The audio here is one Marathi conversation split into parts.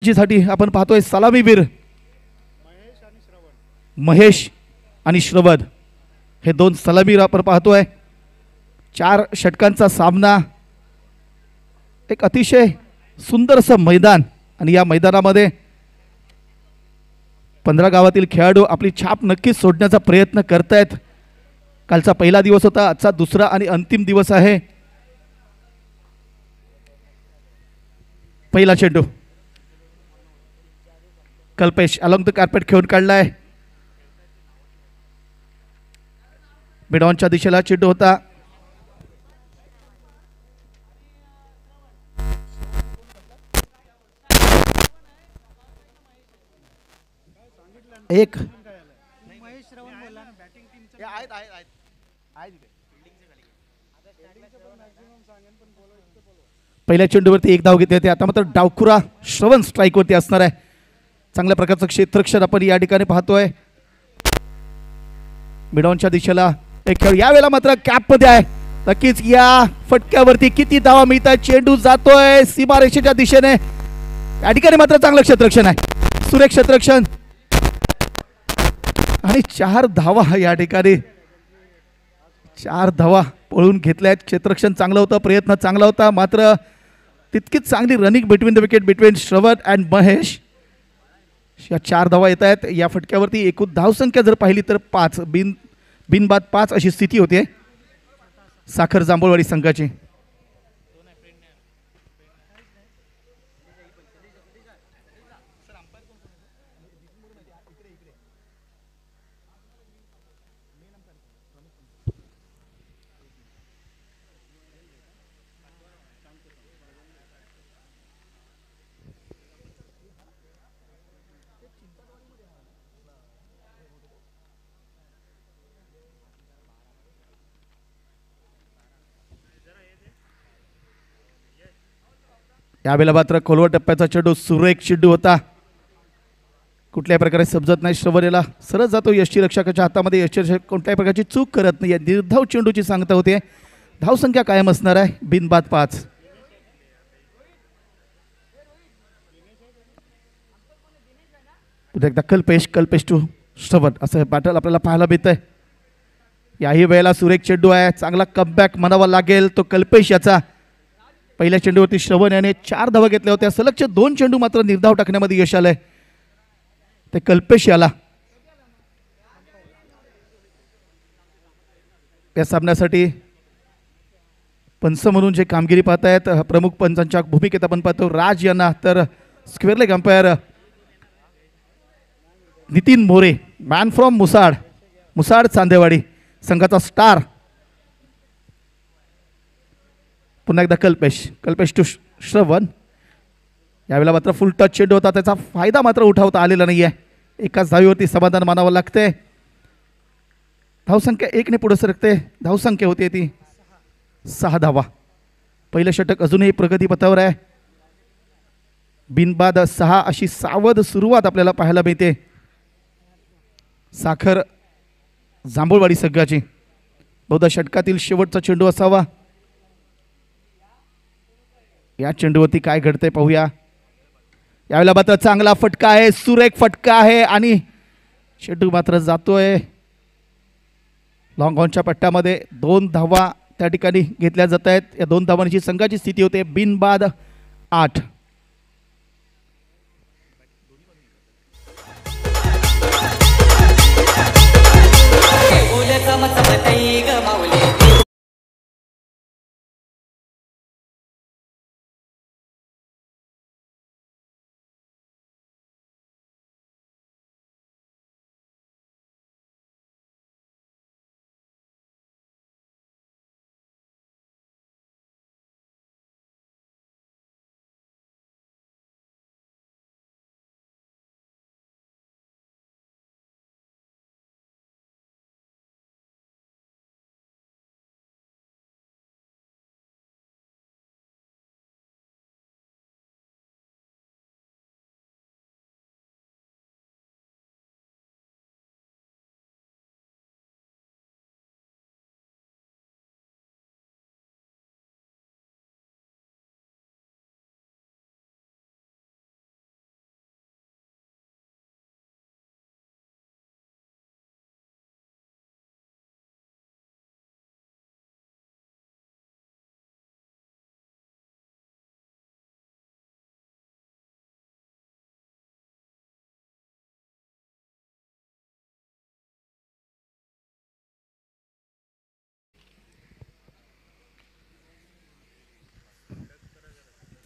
साठी आपण पाहतोय सलामीवीर महेश आणि श्रवण हे दोन सलामीवीर आपण पाहतोय। 4 षटकांचा सामना, एक अतिशय सुंदरसं मैदान आणि या मैदानामध्ये 15 गावातील खेळाडू आपली छाप नक्कीच सोडण्याचा प्रयत्न करतायत। कालचा पहिला दिवस होता, आजचा दुसरा आणि अंतिम दिवस आहे। पहिला चेंडू कल्पेश अलॉंग द कार्पेट खेळून काढलाय। मिडॉनच्या दिशेला चेंडू होता। एक पहिल्या चेंडूवरती एक धाव घेतली होती। आता मात्र डावखुरा श्रवण स्ट्राइक वरती असणार आहे। चांगल्या प्रकारचं क्षेत्ररक्षण आपण या ठिकाणी पाहतोय। मिडॉनच्या दिशेला एक खेळ, यावेळेला मात्र कॅप मध्ये आहे। नक्कीच या फटक्यावरती किती धावा मिळतात। चेंडू जातोय सीमारेषेच्या दिशेने, या ठिकाणी मात्र चांगलं क्षेत्ररक्षण आहे, सुरेख क्षेत्ररक्षण आणि 4 धावा या ठिकाणी। 4 धावा पळून घेतल्यात। क्षेत्ररक्षण चांगलं होतं, प्रयत्न चांगला होता, मात्र तितकीच चांगली running between the wicket between श्रवण अँड महेश। या 4 धावा येत आहेत। या फटक्यावरती एकूण धावसंख्या जर पाहिली तर 5 बिनबाद 5 अशी स्थिती होते साखर जांभूळवाडी संघाची। यावेळेला मात्र खोलवर टप्प्याचा चेंडू, सुरेख चेंडू होता, कुठल्याही प्रकारे समजत नाही। श्रवण याला सरळ जातो यष्टीरक्षकाच्या हातामध्ये। यष्टीरक्षक कोणत्याही प्रकारची चूक करत नाही। निर्धाव चेंडूची सांगता होते। धावसंख्या कायम असणार आहे, बिनबाद 5। पुन्हा एकदा कल्पेश टू श्रवण असं बॅटल आपल्याला पाहायला मिळतंय। याही वेळेला सुरेख चेंडू आहे, चांगला कमबॅक म्हणावा लागेल तो कल्पेश याचा। पहिल्या चेंडूवरती श्रवण याने 4 धावा घेतल्या होत्या, सलगचे 2 चेंडू मात्र निर्धाव टाकण्यामध्ये यश आलंय ते कल्पेश याला। या सामन्यासाठी पंच म्हणून जे कामगिरी पाहतायत, प्रमुख पंचांच्या भूमिकेत आपण पाहतो राज यांना, तर square leg umpire Nitin More, man from Musad Chandewadi संघाचा स्टार। पुन्हा एकदा कल्पेश टू श्रवण। यावेळेला मात्र फुल टच चेंडू होता, त्याचा फायदा मात्र उठवता आलेला नाहीये। एकाच धावीवरती समाधान मानावं लागते। धावसंख्या 1 ने पुढे सरकते। धावसंख्या होती ती 6 धावा। पहिलं षटक अजूनही प्रगतीपथावर आहे। बिनबाद 6 अशी सावध सुरुवात आपल्याला पाहायला मिळते साखर जांभूळवाडी संघाची। बहुधा षटकातील शेवटचा चेंडू असावा। या चेंडूवरती काय घडतंय पाहूया। यावेळेला मात्र चांगला फटका आहे, सुरेख फटका आहे आणि चेंडू मात्र जातोय लॉंग ऑनच्या पट्ट्यामध्ये। 2 धावा त्या ठिकाणी घेतल्या जात आहेत। या 2 धावांची संघाची स्थिती होते बिनबाद 8।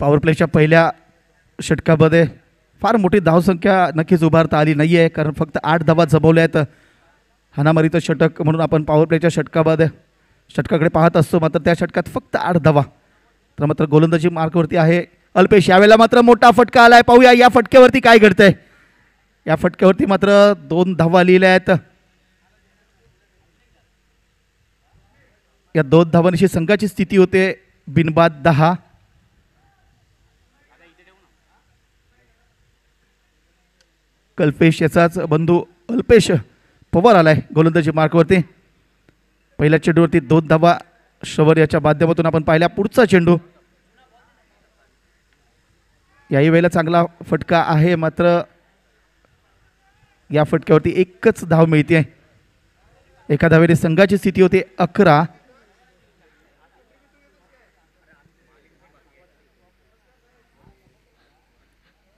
पॉवर प्लेच्या पहिल्या षटकामध्ये फार मोठी धावसंख्या नक्कीच उभारता आली नाही आहे, कारण फक्त 8 धावा जमवल्या आहेत. हाणामारीचं षटक म्हणून आपण पॉवर प्लेच्या षटकाकडे पाहत असतो, मात्र त्या षटकात फक्त 8 धावा. तर मात्र गोलंदाजी मार्कवरती आहे अल्पेश. यावेळेला मात्र मोठा फटका आलाय. पाहूया या फटक्यावरती काय घडतंय. या फटक्यावरती मात्र 2 धावा लिहिल्या आहेत. या 2 धावांची संघाची स्थिती होते बिनबाद 10. कल्पेश याचाच बंधू अल्पेश पवार आलाय गोलंदाजी मार्कवरती. पहिल्या चेंडूवरती 2 धावा श्रवर याच्या माध्यमातून आपण पाहिल्या. पुढचा चेंडू याही वेळेला चांगला फटका आहे, मात्र या फटक्यावरती एकच धाव मिळते. एका धावेने संघाची स्थिती होते 11.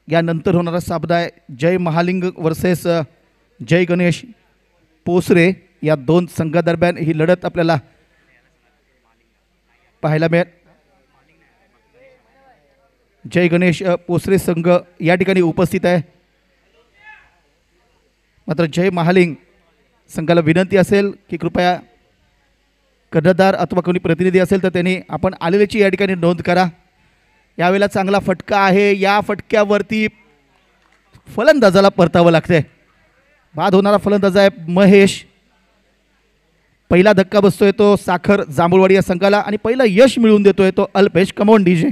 यानंतर होणारा सामना आहे जय महालिंग वर्सेस जय गणेश पोसरे. या 2 संघादरम्यान ही लढत आपल्याला पाहायला मिळेल. जय गणेश पोसरे संघ या ठिकाणी उपस्थित आहे, मात्र जय महालिंग संघाला विनंती असेल की कृपया कर्णधार अथवा कोणी प्रतिनिधी असेल तर त्यांनी आपण आलेल्याची या ठिकाणी नोंद करा. यावेळेला चांगला फटका आहे. या फटक्यावरती फलंदाजाला परतावं लागतंय. बाद होणारा फलंदाज आहे महेश. पहिला धक्का बसतोय तो साखर जांभूळवाडी या संघाला आणि पहिला यश मिळवून देतोय तो अल्पेश. Come on DJ.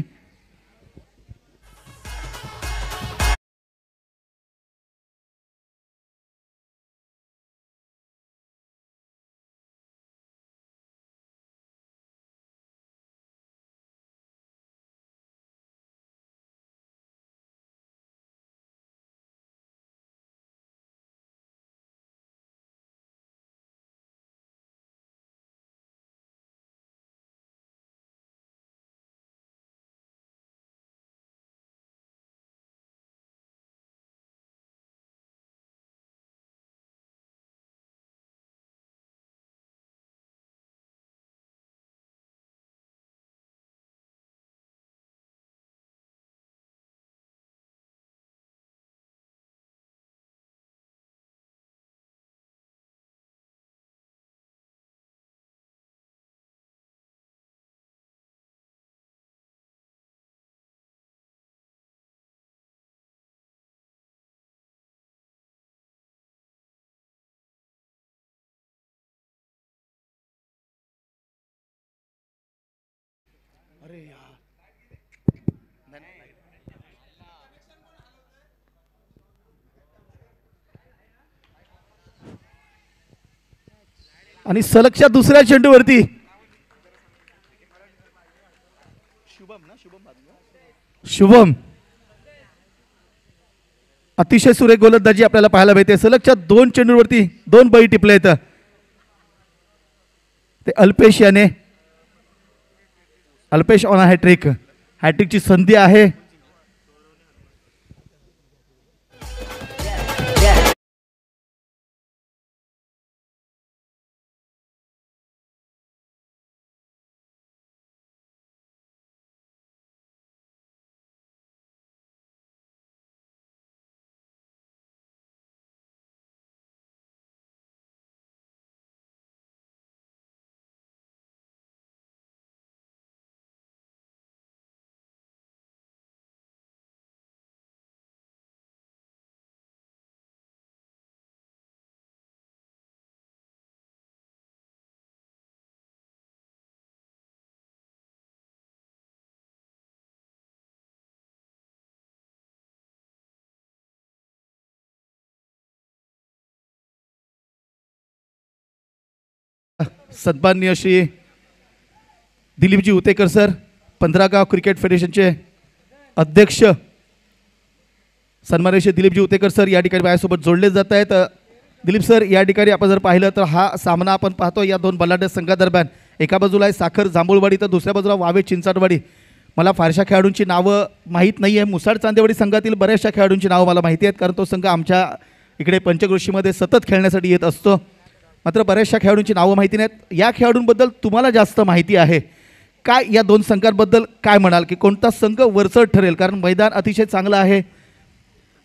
आणि सलगच्या दुसऱ्या चेंडूवरती शुभम अतिशय सुरेख गोलंदाजी आपल्याला पाहायला मिळते. सलगच्या 2 चेंडूवरती 2 बळी टिपले आहेत. ते अल्पेश याने अल्पेश ऑन हॅट्रिक. हॅट्रिकची संधी आहे. सन्माननीय श्री दिलीपजी उतेकर सर, 15 गाव क्रिकेट फेडरेशनचे अध्यक्ष सन्माननीय श्री दिलीपजी उतेकर सर या ठिकाणी माझ्यासोबत जोडले जात आहेत. दिलीप सर, या ठिकाणी आपण जर पाहिलं तर हा सामना आपण पाहतो या 2 बलाढ्य संघादरम्यान. एका बाजूला आहे साखर जांभूळवाडी तर दुसऱ्या बाजूला वावे चिंचाटवाडी. मला फारशा खेळाडूंची नावं माहीत नाही आहे. मुसाड चांदेवाडी संघातील बऱ्याचशा खेळाडूंची नावं मला माहिती आहेत, कारण तो संघ आमच्या इकडे पंचक्रोशीमध्ये सतत खेळण्यासाठी येत असतो. मात्र बऱ्याचशा खेळाडूंची नावं माहिती नाहीत. या खेळाडूंबद्दल तुम्हाला जास्त माहिती आहे काय या दोन संघांबद्दल काय म्हणाल की कोणता संघ वरचढ ठरेल? कारण मैदान अतिशय चांगलं आहे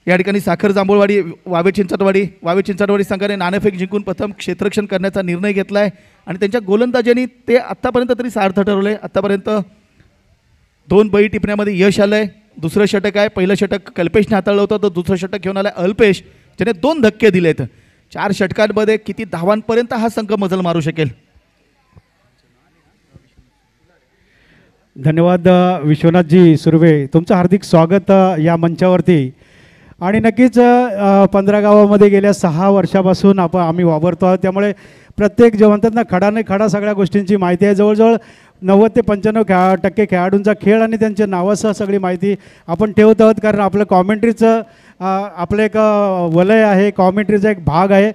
या ठिकाणी. साखर जांभूळवाडी वावे चिंचाटवाडी संघाने नाणेफेक जिंकून प्रथम क्षेत्ररक्षण करण्याचा निर्णय घेतला आहे आणि त्यांच्या गोलंदाजांनी ते आत्तापर्यंत तरी सार्थ ठरवलं आहे. आत्तापर्यंत 2 बळी टिपण्यामध्ये यश आलं आहे. दुसरं षटक आहे, पहिलं षटक कल्पेशने हाताळलं होतं तर दुसरं षटक घेऊन आलं अल्पेश, ज्याने 2 धक्के दिलेत. 4 षटकांमध्ये किती धावांपर्यंत हा संघ मजल मारू शकेल? धन्यवाद विश्वनाथजी सुर्वे, तुमचं हार्दिक स्वागत या मंचावरती. आणि नक्कीच 15 गावामध्ये गेल्या 6 वर्षापासून आम्ही वावरतो आहोत, त्यामुळे प्रत्येक जे म्हणतात ना खडाने खडा सगळ्या गोष्टींची माहिती आहे. जवळजवळ 90 ते 95% खेळाडूंचा खेळ आणि त्यांच्या नावासह सगळी माहिती आपण ठेवत आहोत. कारण आपलं कॉमेंट्रीचं आपलं एक वलय आहे, कॉमेंट्रीचा एक भाग आहे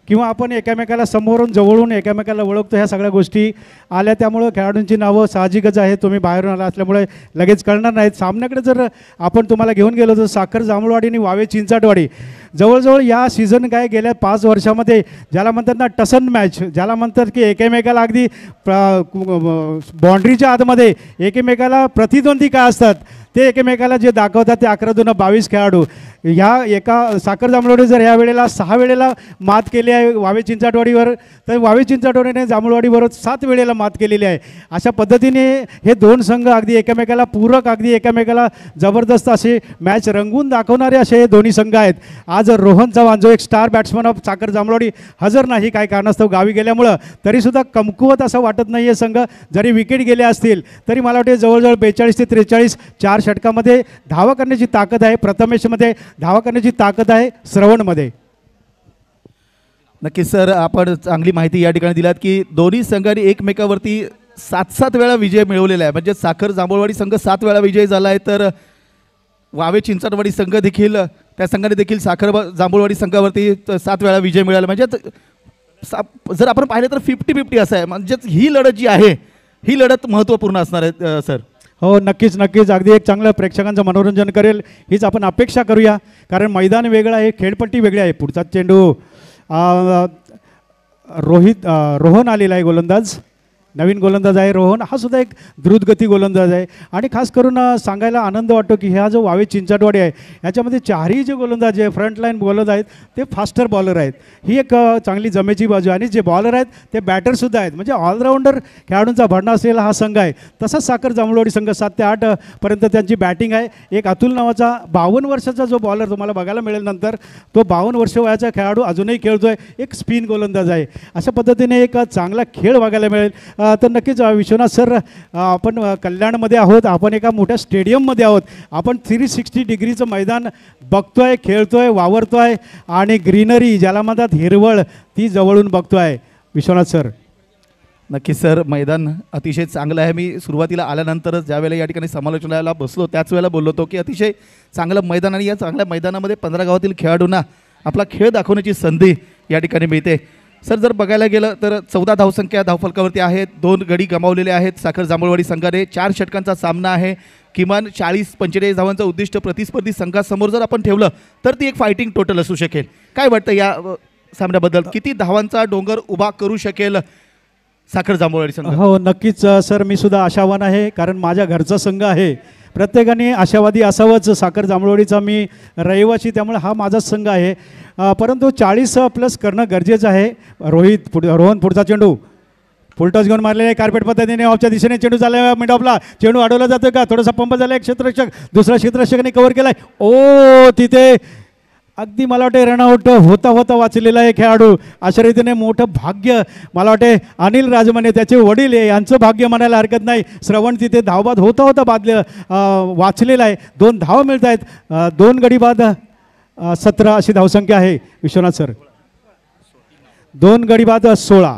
किंवा आपण एकमेकाला समोरून जवळून एकमेकाला ओळखतो. ह्या सगळ्या गोष्टी आल्या, त्यामुळं खेळाडूंची नावं साहजिकच आहे. तुम्ही बाहेरून आला असल्यामुळे लगेच कळणार नाहीत. सामन्याकडे जर आपण तुम्हाला घेऊन गेलो तर साखर जांभूळवाडी आणि वावे चिंचाटवाडी जवळजवळ या सीझन काय गेल्या 5 वर्षामध्ये ज्याला म्हणतात ना टसन मॅच, ज्याला म्हणतात की एकमेकाला अगदी बाँड्रीच्या आतमध्ये एकमेकाला प्रतिद्वंदी काय असतात ते एकमेकाला जे दाखवतात ते 11-22 खेळाडू. ह्या एका साखर जांभूळवाडी जर ह्या वेळेला 6 वेळेला मात केली आहे वावे चिंचाटवाडीवर, तर वावे चिंचाटवाडीने जांभूळवाडीबरोबर 7 वेळेला मात केलेली आहे. अशा पद्धतीने हे 2 संघ अगदी एकमेकाला पूरक, अगदी एकमेकाला जबरदस्त असे मॅच रंगवून दाखवणारे असे हे दोन्ही संघ आहेत. आज रोहन चव्हाण जो एक स्टार बॅट्समन ऑफ साखर जांभूळवाडी हजर नाही काय कारणास्तव गावी गेल्यामुळं, तरीसुद्धा कमकुवत असं वाटत नाही आहे संघ. जरी विकेट गेले असतील तरी मला वाटते जवळजवळ 42 ते 43 4 षटकामध्ये धावा करण्याची ताकद आहे. प्रथमेशमध्ये धावा करण्याची ताकद आहे, श्रवणमध्ये. नक्कीच सर, आपण चांगली माहिती या ठिकाणी दिलात की दोन्ही संघांनी एकमेकावरती 7-7 वेळा विजय मिळवलेला आहे. म्हणजे साखर जांभूळवाडी संघ 7 वेळा विजयी झाला आहे, तर वावे चिंचाटवाडी संघ देखील त्या संघाने देखील साखर जांभूळवाडी संघावरती 7 वेळा विजय मिळाला. म्हणजे जर आपण पाहिलं तर 50-50 असं आहे. म्हणजेच ही लढत जी आहे ही लढत महत्त्वपूर्ण असणार आहे सर. हो नक्कीच नक्कीच, अगदी एक चांगलं प्रेक्षकांचं मनोरंजन करेल हीच आपण अपेक्षा करूया. कारण मैदान वेगळं आहे, खेळपट्टी वेगळी आहे. पुढचा चेंडू रोहन आलेला आहे गोलंदाज, नवीन गोलंदाज आहे रोहन. हा सुद्धा एक द्रुतगती गोलंदाज आहे. आणि खास करून सांगायला आनंद वाटतो की ह्या जो वावे चिंचाटवाडी आहे याच्यामध्ये 4ही जे गोलंदाज आहे फ्रंटलाईन गोलंदाज आहेत ते फास्टर बॉलर आहेत. ही एक चांगली जमेची बाजू आहे. आणि जे बॉलर आहेत ते बॅटरसुद्धा आहेत. म्हणजे ऑलराऊंडर खेळाडूंचा भरणा असलेला हा संघ आहे. तसाच साखर जांभूळवाडी संघ 7 ते 8 पर्यंत त्यांची बॅटिंग आहे. एक अतुल नावाचा 52 वर्षाचा जो बॉलर तुम्हाला बघायला मिळेल नंतर, तो 52 वर्ष वयाचा खेळाडू अजूनही खेळतो आहे. एक स्पिन गोलंदाज आहे. अशा पद्धतीने एक चांगला खेळ बघायला मिळेल. तर नक्कीच विश्वनाथ सर, आपण कल्याणमध्ये आहोत, आपण एका मोठ्या स्टेडियममध्ये आहोत. आपण 360 डिग्रीचं मैदान बघतोय, खेळतोय, वावरतोय आणि ग्रीनरी ज्याला म्हणतात हिरवळ ती जवळून बघतोय विश्वनाथ सर. नक्की सर, मैदान अतिशय चांगलं आहे. मी सुरुवातीला आल्यानंतरच ज्यावेळेला या ठिकाणी समालोचनाला बसलो त्याच वेळेला बोललो होतो की अतिशय चांगलं मैदान आणि या चांगल्या मैदानामध्ये 15 गावातील खेळाडूंना आपला खेळ दाखवण्याची संधी या ठिकाणी मिळते. सर, जर बघायला गेलं तर 14 धावसंख्या धावफलकावरती आहेत. 2 गडी गमावलेले आहेत साखर जांभूळवाडी संघाने. 4 षटकांचा सामना आहे. किमान 40-45 धावांचं उद्दिष्ट प्रतिस्पर्धी संघासमोर जर आपण ठेवलं तर ती एक फायटिंग टोटल असू शकेल. काय वाटतं या सामन्याबद्दल? किती धावांचा डोंगर उभा करू शकेल साखर जांभूळवाडी संघ? हो नक्कीच सर, मी सुद्धा आशावान आहे. कारण माझ्या घरचा संघ आहे. प्रत्येकाने आशावादी असावंच. साखर जांभूळवाडीचा मी रहिवासी, त्यामुळे हा माझाच संघ आहे. परंतु 40+ करणं गरजेचं आहे. रोहन पुढचा चेंडू फुलटॉस घेऊन मारलेला आहे. कार्पेट पद्धतीने ऑफच्या दिशेने चेंडू झाला. मिड ऑफला चेंडू अडवला जातो का? थोडासा पंप झाला. एक क्षेत्ररक्षक, दुसरा क्षेत्ररक्षकाने कव्हर केला आहे. ओ, तिथे अगदी मला वाटते रनआउट होता होता वाचलेला आहे खेळाडू. अशा रीतीने मोठं भाग्य मला वाटते अनिल राजमाने, त्याचे वडील यांचं भाग्य म्हणायला हरकत नाही. श्रवण तिथे धावबाद होता होता वाचलेला आहे. 2 धावा मिळत आहेत. 2 गडी बाद 17 अशी धावसंख्या आहे विश्वनाथ सर. 2 गडी बाद 16.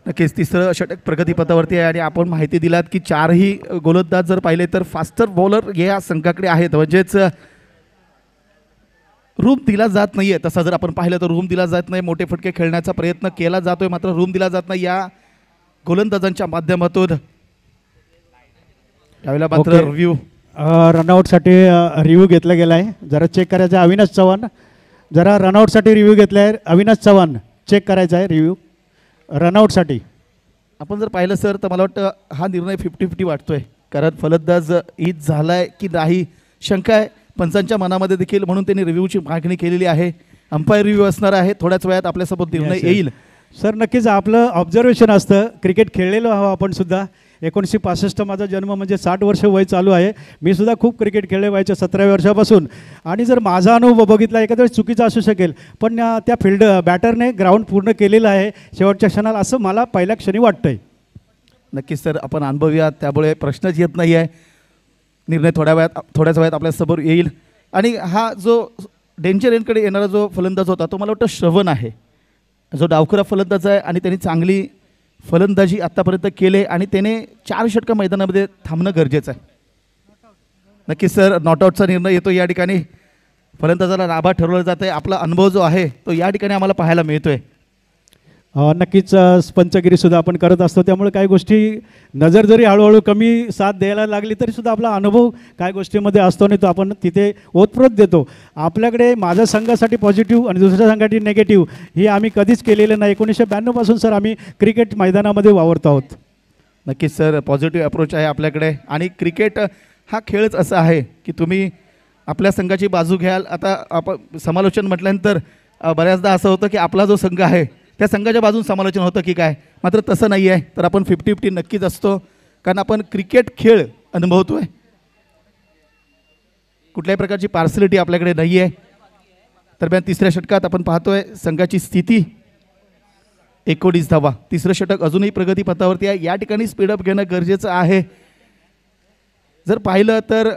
नक्कीच तिसरं षटक प्रगतीपथावरती आहे. आणि आपण माहिती दिलात की 4ही गोलंदाज जर पाहिले तर फास्टर बॉलर या संघाकडे आहेत. म्हणजेच रूम दिला जात नाही आहे. तसा जर आपण पाहिलं तर रूम दिला जात नाही. मोठे फटके खेळण्याचा प्रयत्न केला जातोय, मात्र रूम दिला जात नाही या गोलंदाजांच्या माध्यमातून. त्यावेळेला मात्र रिव्ह्यू रनआउटसाठी रिव्ह्यू घेतला गेला आहे. जरा चेक करायचा आहे. अविनाश चव्हाण, जरा रनआउटसाठी रिव्ह्यू घेतला आहे. अविनाश चव्हाण चेक करायचा आहे रिव्ह्यू रनआउटसाठी. आपण जर पाहिलं सर तर मला वाटतं हा निर्णय 50-50 वाटतोय, कारण फलंदाज ईद झालाय की नाही शंका आहे पंचांच्या मनामध्ये देखील, म्हणून त्यांनी रिव्ह्यूची मागणी केलेली आहे. अंपायर रिव्ह्यू असणार आहे, थोड्याच वेळात आपल्यासोबत निर्णय येईल. सर नक्कीच आपलं ऑब्झर्वेशन असतं, क्रिकेट खेळलेलो आहो आपण सुद्धा. 1965 माझा जन्म म्हणजे 60 वर्ष वय चालू आहे. मी सुद्धा खूप क्रिकेट खेळले व्हायच्या 17व्या वर्षापासून. आणि जर माझा अनुभव बघितला एखाद्या वेळेस चुकीचा असू शकेल, पण त्या बॅटरने ग्राउंड पूर्ण केलेलं आहे शेवटच्या क्षणाला, असं मला पहिल्या क्षणी वाटतंय. नक्कीच सर, आपण अनुभवी आहात त्यामुळे प्रश्नच येत नाही आहे. निर्णय थोड्याच वेळात आपल्यासमोर येईल. आणि हा जो डेंजर एंडकडे येणारा जो फलंदाज होता तो मला वाटतं श्रवण आहे, जो डावखुरा फलंदाज आहे आणि त्यांनी चांगली फलंदाजी आत्तापर्यंत केले आणि त्याने 4 षटकं मैदानामध्ये थांबणं गरजेचं आहे. नक्कीच सर, नॉटआउटचा निर्णय येतो या ठिकाणी. फलंदाजाला नाबाद ठरवलं जातं आहे. आपला अनुभव जो आहे तो या ठिकाणी आम्हाला पाहायला मिळतो आहे. नक्कीच पंचगिरीसुद्धा आपण करत असतो, त्यामुळे काही गोष्टी नजर जरी हळूहळू कमी साथ द्यायला लागली तरीसुद्धा आपला अनुभव काय गोष्टीमध्ये असतो नाही तो आपण तिथे ओतप्रोत देतो. आपल्याकडे माझ्या संघासाठी पॉझिटिव्ह आणि दुसऱ्या संघासाठी निगेटिव्ह ही आम्ही कधीच केलेलं नाही. 1992 पासून सर आम्ही क्रिकेट मैदानामध्ये वावरतो आहोत. नक्कीच सर, पॉझिटिव्ह अप्रोच आहे आपल्याकडे. आणि क्रिकेट हा खेळच असा आहे की तुम्ही आपल्या संघाची बाजू घ्याल. आता आपण समालोचन म्हटल्यानंतर बऱ्याचदा असं होतं की आपला जो संघ आहे त्या संघाच्या बाजून समालोचन होतं की काय, मात्र तसं नाही आहे. तर आपण 50-50 नक्कीच असतो, कारण आपण क्रिकेट खेळ अनुभवतो आहे. कुठल्याही प्रकारची पार्सलिटी आपल्याकडे नाही आहे. दरम्यान तिसऱ्या षटकात आपण पाहतोय संघाची स्थिती 19 धावा. तिसरं षटक अजूनही प्रगतीपथावरती आहे. या ठिकाणी स्पीडअप घेणं गरजेचं आहे. जर पाहिलं तर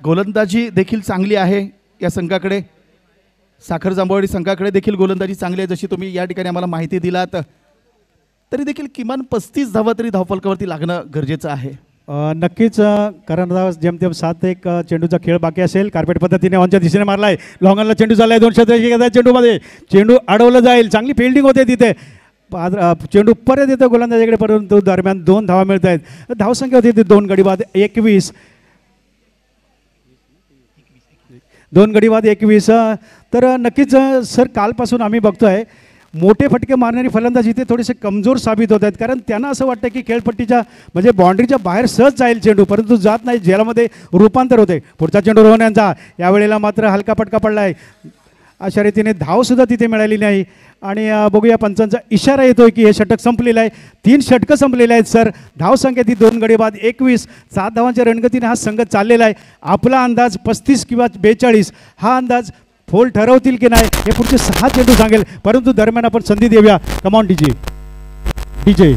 गोलंदाजी देखील चांगली आहे या संघाकडे. साखर जांभवडी संघाकडे देखील गोलंदाजी चांगली आहे, जशी तुम्ही या ठिकाणी आम्हाला माहिती दिलात. तरी देखील किमान 35 धावा तरी धावफलकावरती लागणं गरजेचं आहे. नक्कीच, कारण आता जेमतेम 7-1 चेंडूचा खेळ बाकी असेल. कार्पेट पद्धतीने ऑनच्या दिशेने मारलाय, लॉंगनला चेंडू चाललाय. 2 चेंडूमध्ये चेंडू अडवलं जाईल. चांगली फिल्डिंग होते तिथे. चेंडू परत येतो गोलंदाजीकडे, परंतु दरम्यान 2 धावा मिळत आहेत. धावसंख्या होती ती 2 गडी बाद 21. 2 गडी बाद 21. तर नक्कीच सर कालपासून आम्ही बघतोय मोठे फटके मारणारी फलंदाज इथे थोडेसे कमजोर साबित होत आहेत, कारण त्यांना असं वाटतं की खेळपट्टीच्या म्हणजे बाउंड्रीच्या बाहेर सहज जाईल चेंडू, परंतु जात नाही, ज्यामध्ये रूपांतर होते. पुढचा चेंडू रोहन यांचा, यावेळेला मात्र हलका फटका पडला आहे. अशा रीतीने धावसुद्धा तिथे मिळाली नाही. आणि बघूया पंचांचा इशारा येतोय की हे षटक संपलेलं आहे. 3 षटकं संपलेले आहेत सर. धावसंख्या ती 2 गडी बाद 21. 7 धावांच्या रणगतीने हा संघ चाललेला आहे. आपला अंदाज 35 किंवा 42 हा अंदाज फोल ठरवतील की नाही हे पुढचे 6 चेंडू सांगेल, परंतु दरम्यान आपण संधी देऊया. Come on DJ.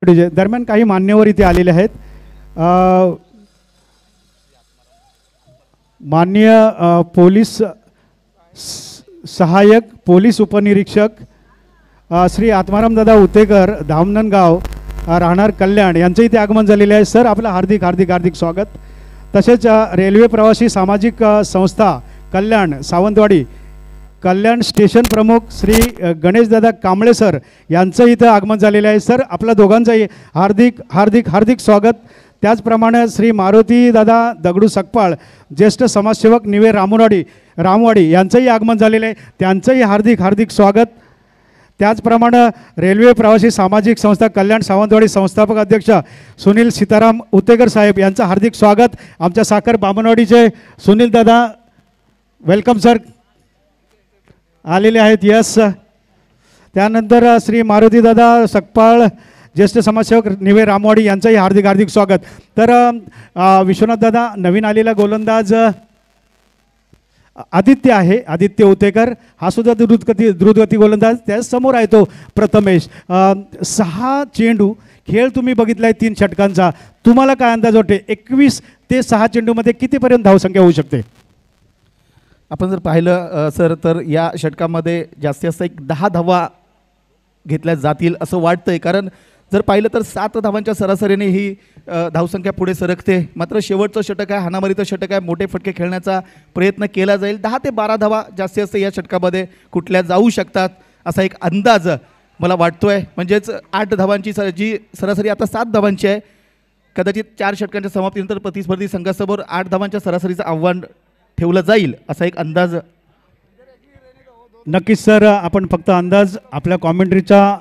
दरम्यान काही मान्यवर इथे आलेले आहेत. माननीय पोलीस सहाय्यक पोलीस उपनिरीक्षक श्री आत्माराम दादा उतेकर, धामणगाव, राहणार कल्याण यांचं इथे आगमन झालेले आहे. सर आपलं हार्दिक हार्दिक हार्दिक स्वागत. तसेच रेल्वे प्रवासी सामाजिक संस्था कल्याण सावंतवाडी, कल्याण स्टेशन प्रमुख श्री गणेशदादा कांबळे सर यांचं इथं आगमन झालेलं आहे. सर आपल्या दोघांचंही हार्दिक हार्दिक हार्दिक स्वागत. त्याचप्रमाणे श्री मारुती दादा दगडू सकपाळ, ज्येष्ठ समाजसेवक निवे रामवाडी यांचंही आगमन झालेलं आहे, त्यांचंही हार्दिक हार्दिक स्वागत. त्याचप्रमाणे रेल्वे प्रवासी सामाजिक संस्था कल्याण सावंतवाडी संस्थापक अध्यक्ष सुनील सीताराम उतेकर साहेब यांचं हार्दिक स्वागत. आमच्या साखर बामणवाडीचे सुनील दादा, वेलकम सर, आलेले आहेत. यस. त्यानंतर श्री मारुतीदादा सकपाळ, ज्येष्ठ समाजसेवक निवे रामवाडी यांचंही हार्दिक हार्दिक स्वागत. तर विश्वनाथदादा, नवीन आलेला गोलंदाज आदित्य आहे, आदित्य उतेकर, हा सुद्धा द्रुतगती गोलंदाज. त्याचसमोर आहे तो प्रथमेश. 6 चेंडू खेळ तुम्ही बघितला आहे 3 षटकांचा, तुम्हाला काय अंदाज वाटते 21 ते 6 चेंडूमध्ये कितीपर्यंत धावसंख्या होऊ शकते? आपण जर पाहिलं सर तर या षटकामध्ये जास्तीत जास्त 10 धावा घेतल्या जातील असं वाटतंय, कारण जर पाहिलं तर 7 धावांच्या सरासरीने ही धावसंख्या पुढे सरकते. मात्र शेवटचं षटक आहे, हाणामारीचं षटक आहे, मोठे फटके खेळण्याचा प्रयत्न केला जाईल. 10 ते 12 धावा जास्तीत जास्त या षटकामध्ये कुठल्या जाऊ शकतात असा एक अंदाज मला वाटतोय. म्हणजेच 8 धावांची जी सरासरी आता 7 धावांची आहे, कदाचित 4 षटकांच्या समाप्तीनंतर प्रतिस्पर्धी संघासमोर 8 धावांच्या सरासरीचं आव्हान ठेवलं जाईल असा एक अंदाज. नक्कीच सर, आपण फक्त अंदाज आपल्या कॉमेंट्रीचा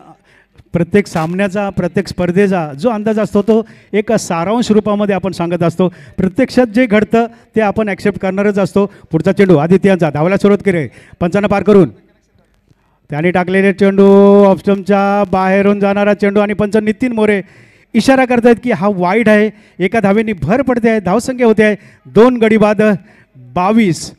प्रत्येक सामन्याचा प्रत्येक स्पर्धेचा जो अंदाज असतो तो एक सारांश रूपामध्ये आपण सांगत असतो. प्रत्यक्षात जे घडतं ते आपण ॲक्सेप्ट करणारच असतो. पुढचा चेंडू आदित्यांचा धावायला सुरुवात केली, पंचांना पार करून त्याने टाकलेले चेंडू ऑप्शनच्या बाहेरून जाणारा चेंडू आणि पंच नितीन मोरे इशारा करतायत की हा वाईड आहे. एका धावेनी भर पडते आहे, धावसंख्या होते आहे 2 गडी बाद 22.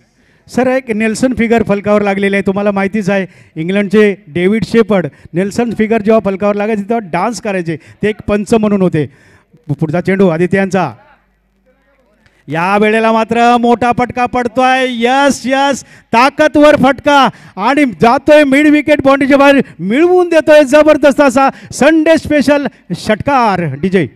सर, एक नेल्सन फिगर फलकावर लागलेले आहे, तुम्हाला माहितीच आहे. इंग्लंडचे डेव्हिड शेपर्ड नेल्सन फिगर जेव्हा फलकावर लागायचे तेव्हा डान्स करायचे, ते एक पंच म्हणून होते. पुढचा चेंडू आदित्यांचा, या वेळेला मात्र मोठा फटका पडतोय. यस यस, ताकदवर फटका आणि जातोय मिड विकेट बाउंड्रीच्या बाहेर, मिळवून देतोय जबरदस्त असा संडे स्पेशल षटकार. डीजे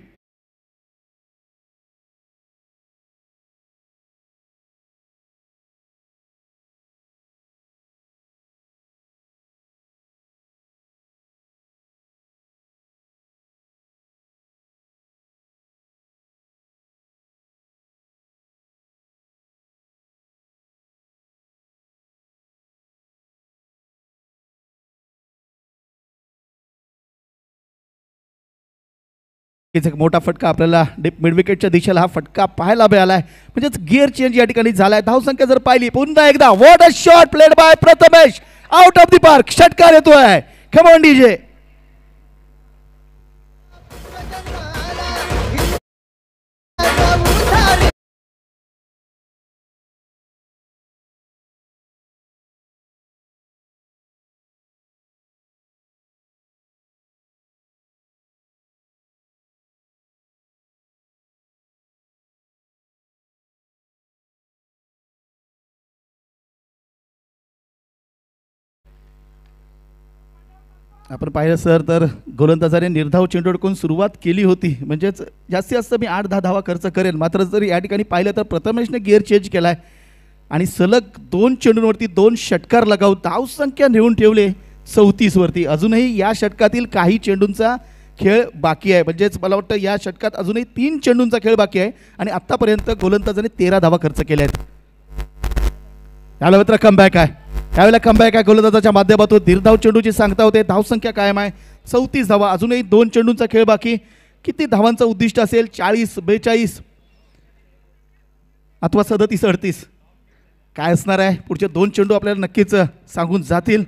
एक मोठा फटका आपल्याला मिड विकेटच्या दिशेला हा फटका पाहायला मिळालाय. म्हणजेच गिअर चेंज या ठिकाणी झालाय. धावसंख्या जर पाहिली पुन्हा एकदा, what a shot played by Prathamesh, out of the park. षटकार येतोय. Come on DJ. आपण पाहिलं सर तर गोलंदाजाने निर्धाव चेंडू अडकून सुरुवात केली होती. म्हणजेच जास्तीत जास्त मी 8-10 धावा खर्च करेन. मात्र जर या ठिकाणी पाहिलं तर प्रथमेशने गिअर चेंज केलाय आणि सलग 2 चेंडूंवरती 2 षटकार लगावून धावसंख्या नेऊन ठेवले 34 वरती. अजूनही या षटकातील काही चेंडूंचा खेळ बाकी आहे. म्हणजेच मला वाटतं या षटकात अजूनही 3 चेंडूंचा खेळ बाकी आहे आणि आत्तापर्यंत गोलंदाजाने 13 धावा खर्च केल्या आहेत. याला मात्र कमबॅक आहे. त्यावेळेला कमबॅक आहे गोलंदाजाच्या माध्यमातून. निर्धाव चेंडूची सांगता होते. धावसंख्या कायम आहे 34 धावा. अजूनही 2 चेंडूंचा खेळ बाकी. किती धावांचं उद्दिष्ट असेल? 40, 42 अथवा 37, 38 काय असणार आहे? पुढचे 2 चेंडू आपल्याला नक्कीच सांगून जातील.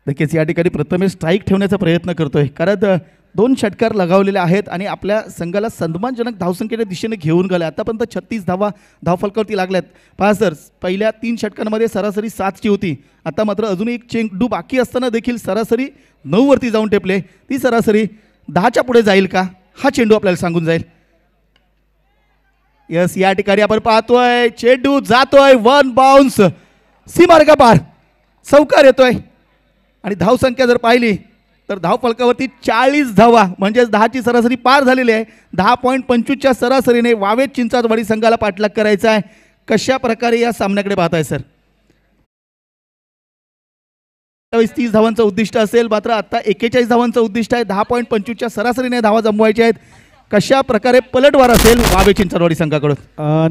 नक्कीच या ठिकाणी प्रथमेश स्ट्राईक ठेवण्याचा प्रयत्न करतोय, कारण 2 षटकार लगावलेले आहेत आणि आपल्या संघाला सन्मानजनक धावसंख्येच्या दिशेने घेऊन गेला. आतापर्यंत 36 धावा धावफलकावरती लागल्यात. पहा सर, पहिल्या 3 षटकांमध्ये सरासरी 7ची होती. आता मात्र अजूनही एक चेंडू बाकी असताना देखील सरासरी 9 वरती जाऊन टेपले. ती सरासरी 10च्या पुढे जाईल का? हा चेंडू आपल्याला सांगून जाईल. यस, या ठिकाणी आपण पाहतोय चेंडू जातोय 1 बाउन्स, सीमारेखा पार, चौकार येतोय आणि धावसंख्या जर पाहिली तर धावफलकावरती 40 धावा, म्हणजेच 10ची सरासरी पार झालेली आहे. 10.25च्या सरासरीने वावे चिंचाटवाडी संघाला पाठलाग करायचा आहे. कशा प्रकारे या सामन्याकडे पाहताय सर? 30 धावांचं उद्दिष्ट असेल, मात्र आता 41 धावांचं उद्दिष्ट आहे. 10.25च्या सरासरीने धावा जमवायच्या आहेत. कशा प्रकारे पलटवार असेल वावे चिंचाटवाडी संघाकडून?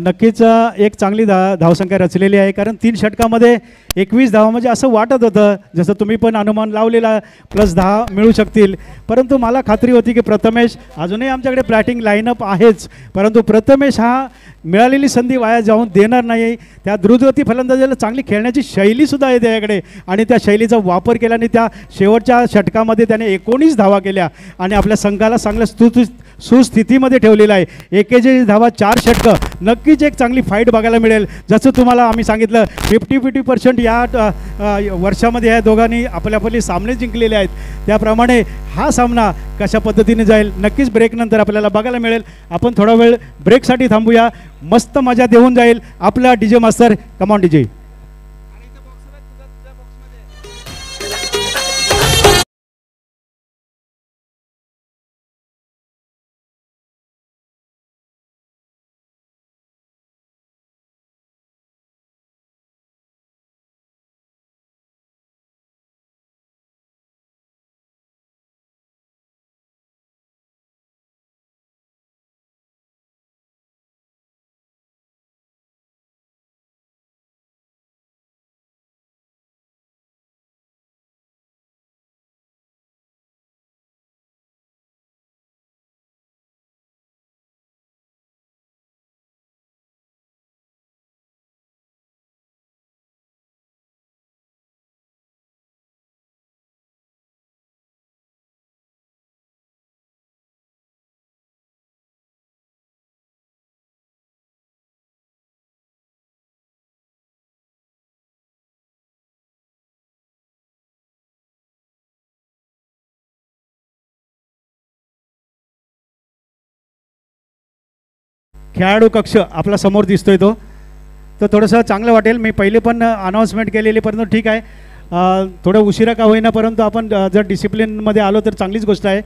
नक्कीच एक चांगली धावसंख्या रचलेली आहे, कारण 3 षटकामध्ये 21 धावा, म्हणजे असं वाटत होतं जसं तुम्ही पण अनुमान लावलेला +10 मिळू शकतील. परंतु मला खात्री होती की प्रथमेश, अजूनही आमच्याकडे बॅटिंग लाईनअप आहेच, परंतु प्रथमेश हा मिळालेली संधी वाया जाऊन देणार नाही. त्या द्रुतगती फलंदाजीला चांगली खेळण्याची शैलीसुद्धा आहे त्याच्याकडे आणि त्या शैलीचा वापर केला आणि त्या शेवटच्या षटकामध्ये त्याने 19 धावा केल्या आणि आपल्या संघाला चांगलं सुस्थितीमध्ये ठेवलेला आहे. एकेचाळीस धावा 4 षटकं. नक्कीच एक चांगली फाईट बघायला मिळेल. जसं तुम्हाला आम्ही सांगितलं 50-50% या वर्षामध्ये या दोघांनी आपले सामने जिंकलेले आहेत. त्याप्रमाणे हा सामना कशा पद्धतीने जाईल नक्कीच ब्रेकनंतर आपल्याला बघायला मिळेल. आपण थोडा वेळ ब्रेकसाठी थांबूया. मस्त मजा देऊन जाईल आपला DJ मास्तर. Come on DJ. खेळाडू कक्ष आपला समोर दिसतोय तो थोडंसं चांगलं वाटेल. मी पहिले पण अनाऊन्समेंट केलेली, परंतु ठीक आहे थोडं उशिरा का होईना, परंतु आपण जर डिसिप्लिनमध्ये आलो तर चांगलीच गोष्ट आहे.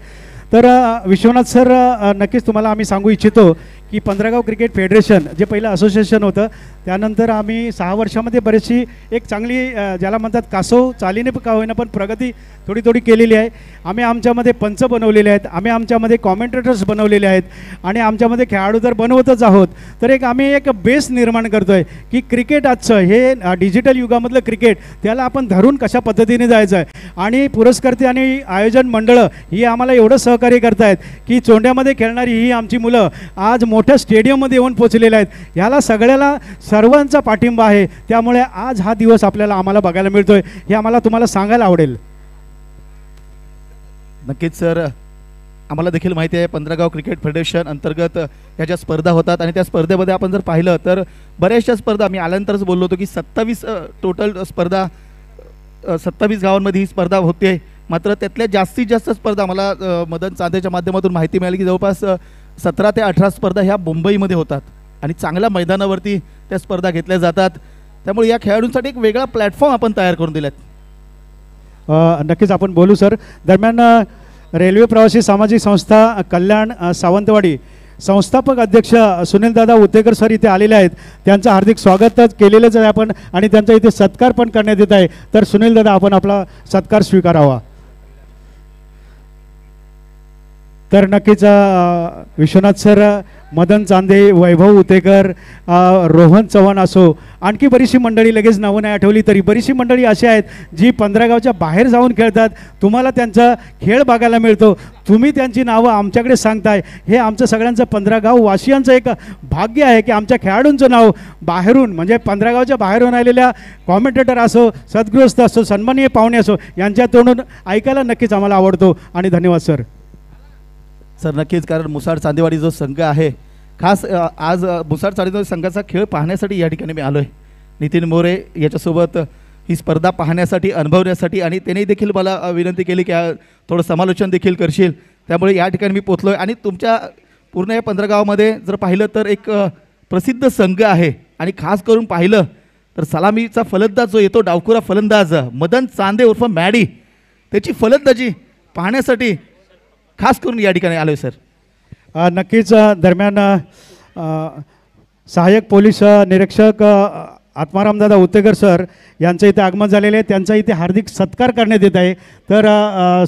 तर विश्वनाथ सर नक्कीच तुम्हाला आम्ही सांगू इच्छितो की पंधरागाव क्रिकेट फेडरेशन जे पहिलं असोसिएशन होतं त्यानंतर आम्ही 6 वर्षामध्ये बरीचशी एक चांगली ज्याला म्हणतात कासव चालीने का होईना पण प्रगती थोडी थोडी केलेली आहे. आम्ही आमच्यामध्ये पंच बनवलेले आहेत, आम्ही आमच्यामध्ये कॉमेंटेटर्स बनवलेले आहेत आणि आमच्यामध्ये खेळाडू जर बनवतच आहोत तर आम्ही एक बेस निर्माण करतो आहे की क्रिकेट आजचं हे डिजिटल युगामधलं क्रिकेट त्याला आपण धरून कशा पद्धतीने जायचं आहे. आणि पुरस्कर्ते आणि आयोजन मंडळं ही आम्हाला एवढं सहकार्य करत आहेत की चोंड्यामध्ये खेळणारी ही आमची मुलं आज मोठ्या स्टेडियममध्ये येऊन पोचलेले आहेत. ह्याला सगळ्याला सर्वांचा पाठिंबा आहे. त्यामुळे आज हा दिवस आम्हाला बघायला मिळतोय हे आम्हाला तुम्हाला सांगायला आवडेल. नक्कीच सर, आम्हाला देखील माहिती आहे पंधरागाव क्रिकेट फेडरेशन अंतर्गत ह्या ज्या स्पर्धा होतात आणि त्या स्पर्धेमध्ये आपण जर पाहिलं तर बऱ्याचशा स्पर्धा मी आल्यानंतरच बोललो होतो की 27 टोटल स्पर्धा 27 गावांमध्ये ही स्पर्धा होते. मात्र त्यातल्या जास्तीत जास्त स्पर्धा मला मदन चांदेच्या माध्यमातून माहिती मिळाली की जवळपास 17 ते 18 स्पर्धा ह्या मुंबईमध्ये होतात आणि चांगल्या मैदानावरती त्या स्पर्धा घेतल्या जातात. त्यामुळे या खेळाडूंसाठी एक वेगळा प्लॅटफॉर्म आपण तयार करून दिलात. नक्कीच आपण बोलू सर. दरम्यान रेल्वे प्रवासी सामाजिक संस्था कल्याण सावंतवाडी संस्थापक अध्यक्ष सुनीलदादा उतेकर सर इथे आलेले आहेत. त्यांचं हार्दिक स्वागत केलेलंच आहे आपण आणि त्यांचा इथे सत्कार पण करण्यात येत आहे. तर सुनीलदादा आपण आपला सत्कार स्वीकारावा. तर नक्कीच विश्वनाथ सर, मदन चांदे, वैभव उतेकर, रोहन चव्हाण असो, आणखी बरीचशी मंडळी लगेच नावं नाही आठवली तरी बरीचशी मंडळी अशी आहेत जी 15 गावच्या बाहेर जाऊन खेळतात. तुम्हाला त्यांचा खेळ बघायला मिळतो, तुम्ही त्यांची नावं आमच्याकडे सांगताय. हे आमचं सगळ्यांचं 15 गाव वासियांचं एक भाग्य आहे की आमच्या खेळाडूंचं नाव बाहेरून म्हणजे 15 गावच्या बाहेरून आलेल्या कॉमेंटेटर असो, सद्गृहस्थ असो, सन्माननीय पाहुणे असो यांच्या तोंडून ऐकायला नक्कीच आम्हाला आवडतो. आणि धन्यवाद सर. सर नक्कीच, कारण मुसाड चांदेवाडी जो संघ आहे खास आज मुसाड चांदेवाडी संघाचा खेळ पाहण्यासाठी या ठिकाणी मी आलो आहे. नितीन मोरे याच्यासोबत ही स्पर्धा पाहण्यासाठी, अनुभवण्यासाठी आणि त्याने देखील मला विनंती केली की थोडं समालोचन देखील करशील. त्यामुळे या ठिकाणी मी पोचलो आहे आणि तुमच्या पूर्ण या 15 गावामध्ये जर पाहिलं तर एक प्रसिद्ध संघ आहे आणि खास करून पाहिलं तर सलामीचा फलंदाज जो येतो, डावखुरा फलंदाज मदन चांदे उर्फ मॅडी, त्याची फलंदाजी पाहण्यासाठी खास करून या ठिकाणी आलो आहे सर. नक्कीच. दरम्यान सहाय्यक पोलीस निरीक्षक आत्मारामदादा उतेकर सर यांचं इथे आगमन झालेले आहे. त्यांचा इथे हार्दिक सत्कार करण्यात येत आहे. तर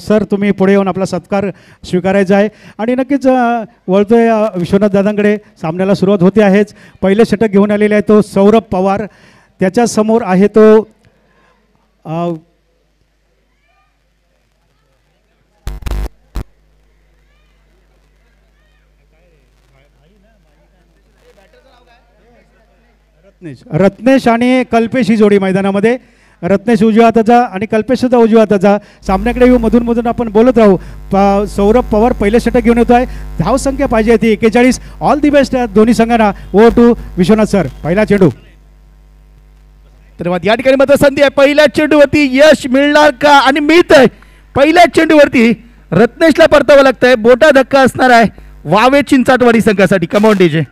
सर तुम्ही पुढे येऊन आपला सत्कार स्वीकारायचा आहे. आणि नक्कीच वळतोय विश्वनाथ दादांकडे. सामन्याला सुरुवात होते आहेच. पहिले षटक घेऊन आलेले आहे तो सौरभ पवार. त्याच्यासमोर आहे तो रत्नेश आणि कल्पेश ही जोडी मैदानामध्ये. रत्नेश उजव्या हाताचा आणि कल्पेश सुद्धा उजव्या हाताचा. सामन्याकडे येऊ, मधून मधून आपण बोलत राहू. सौरभ पवार पहिले षटक घेऊन येतो आहे. धावसंख्या पाहिजे ती 41. ऑल दी बेस्ट दोन्ही संघांना. ओ टू विश्वनाथ सर. पहिला चेंडू. धन्यवाद. या ठिकाणी मात्र संधी आहे. पहिल्या चेंडूवरती यश मिळणार का? आणि मिळतंय. पहिल्या चेंडूवरती रत्नेशला परतावं लागतंय. बोटा धक्का असणार आहे वावे चिंचाटवाडी संघासाठी. Come on DJ.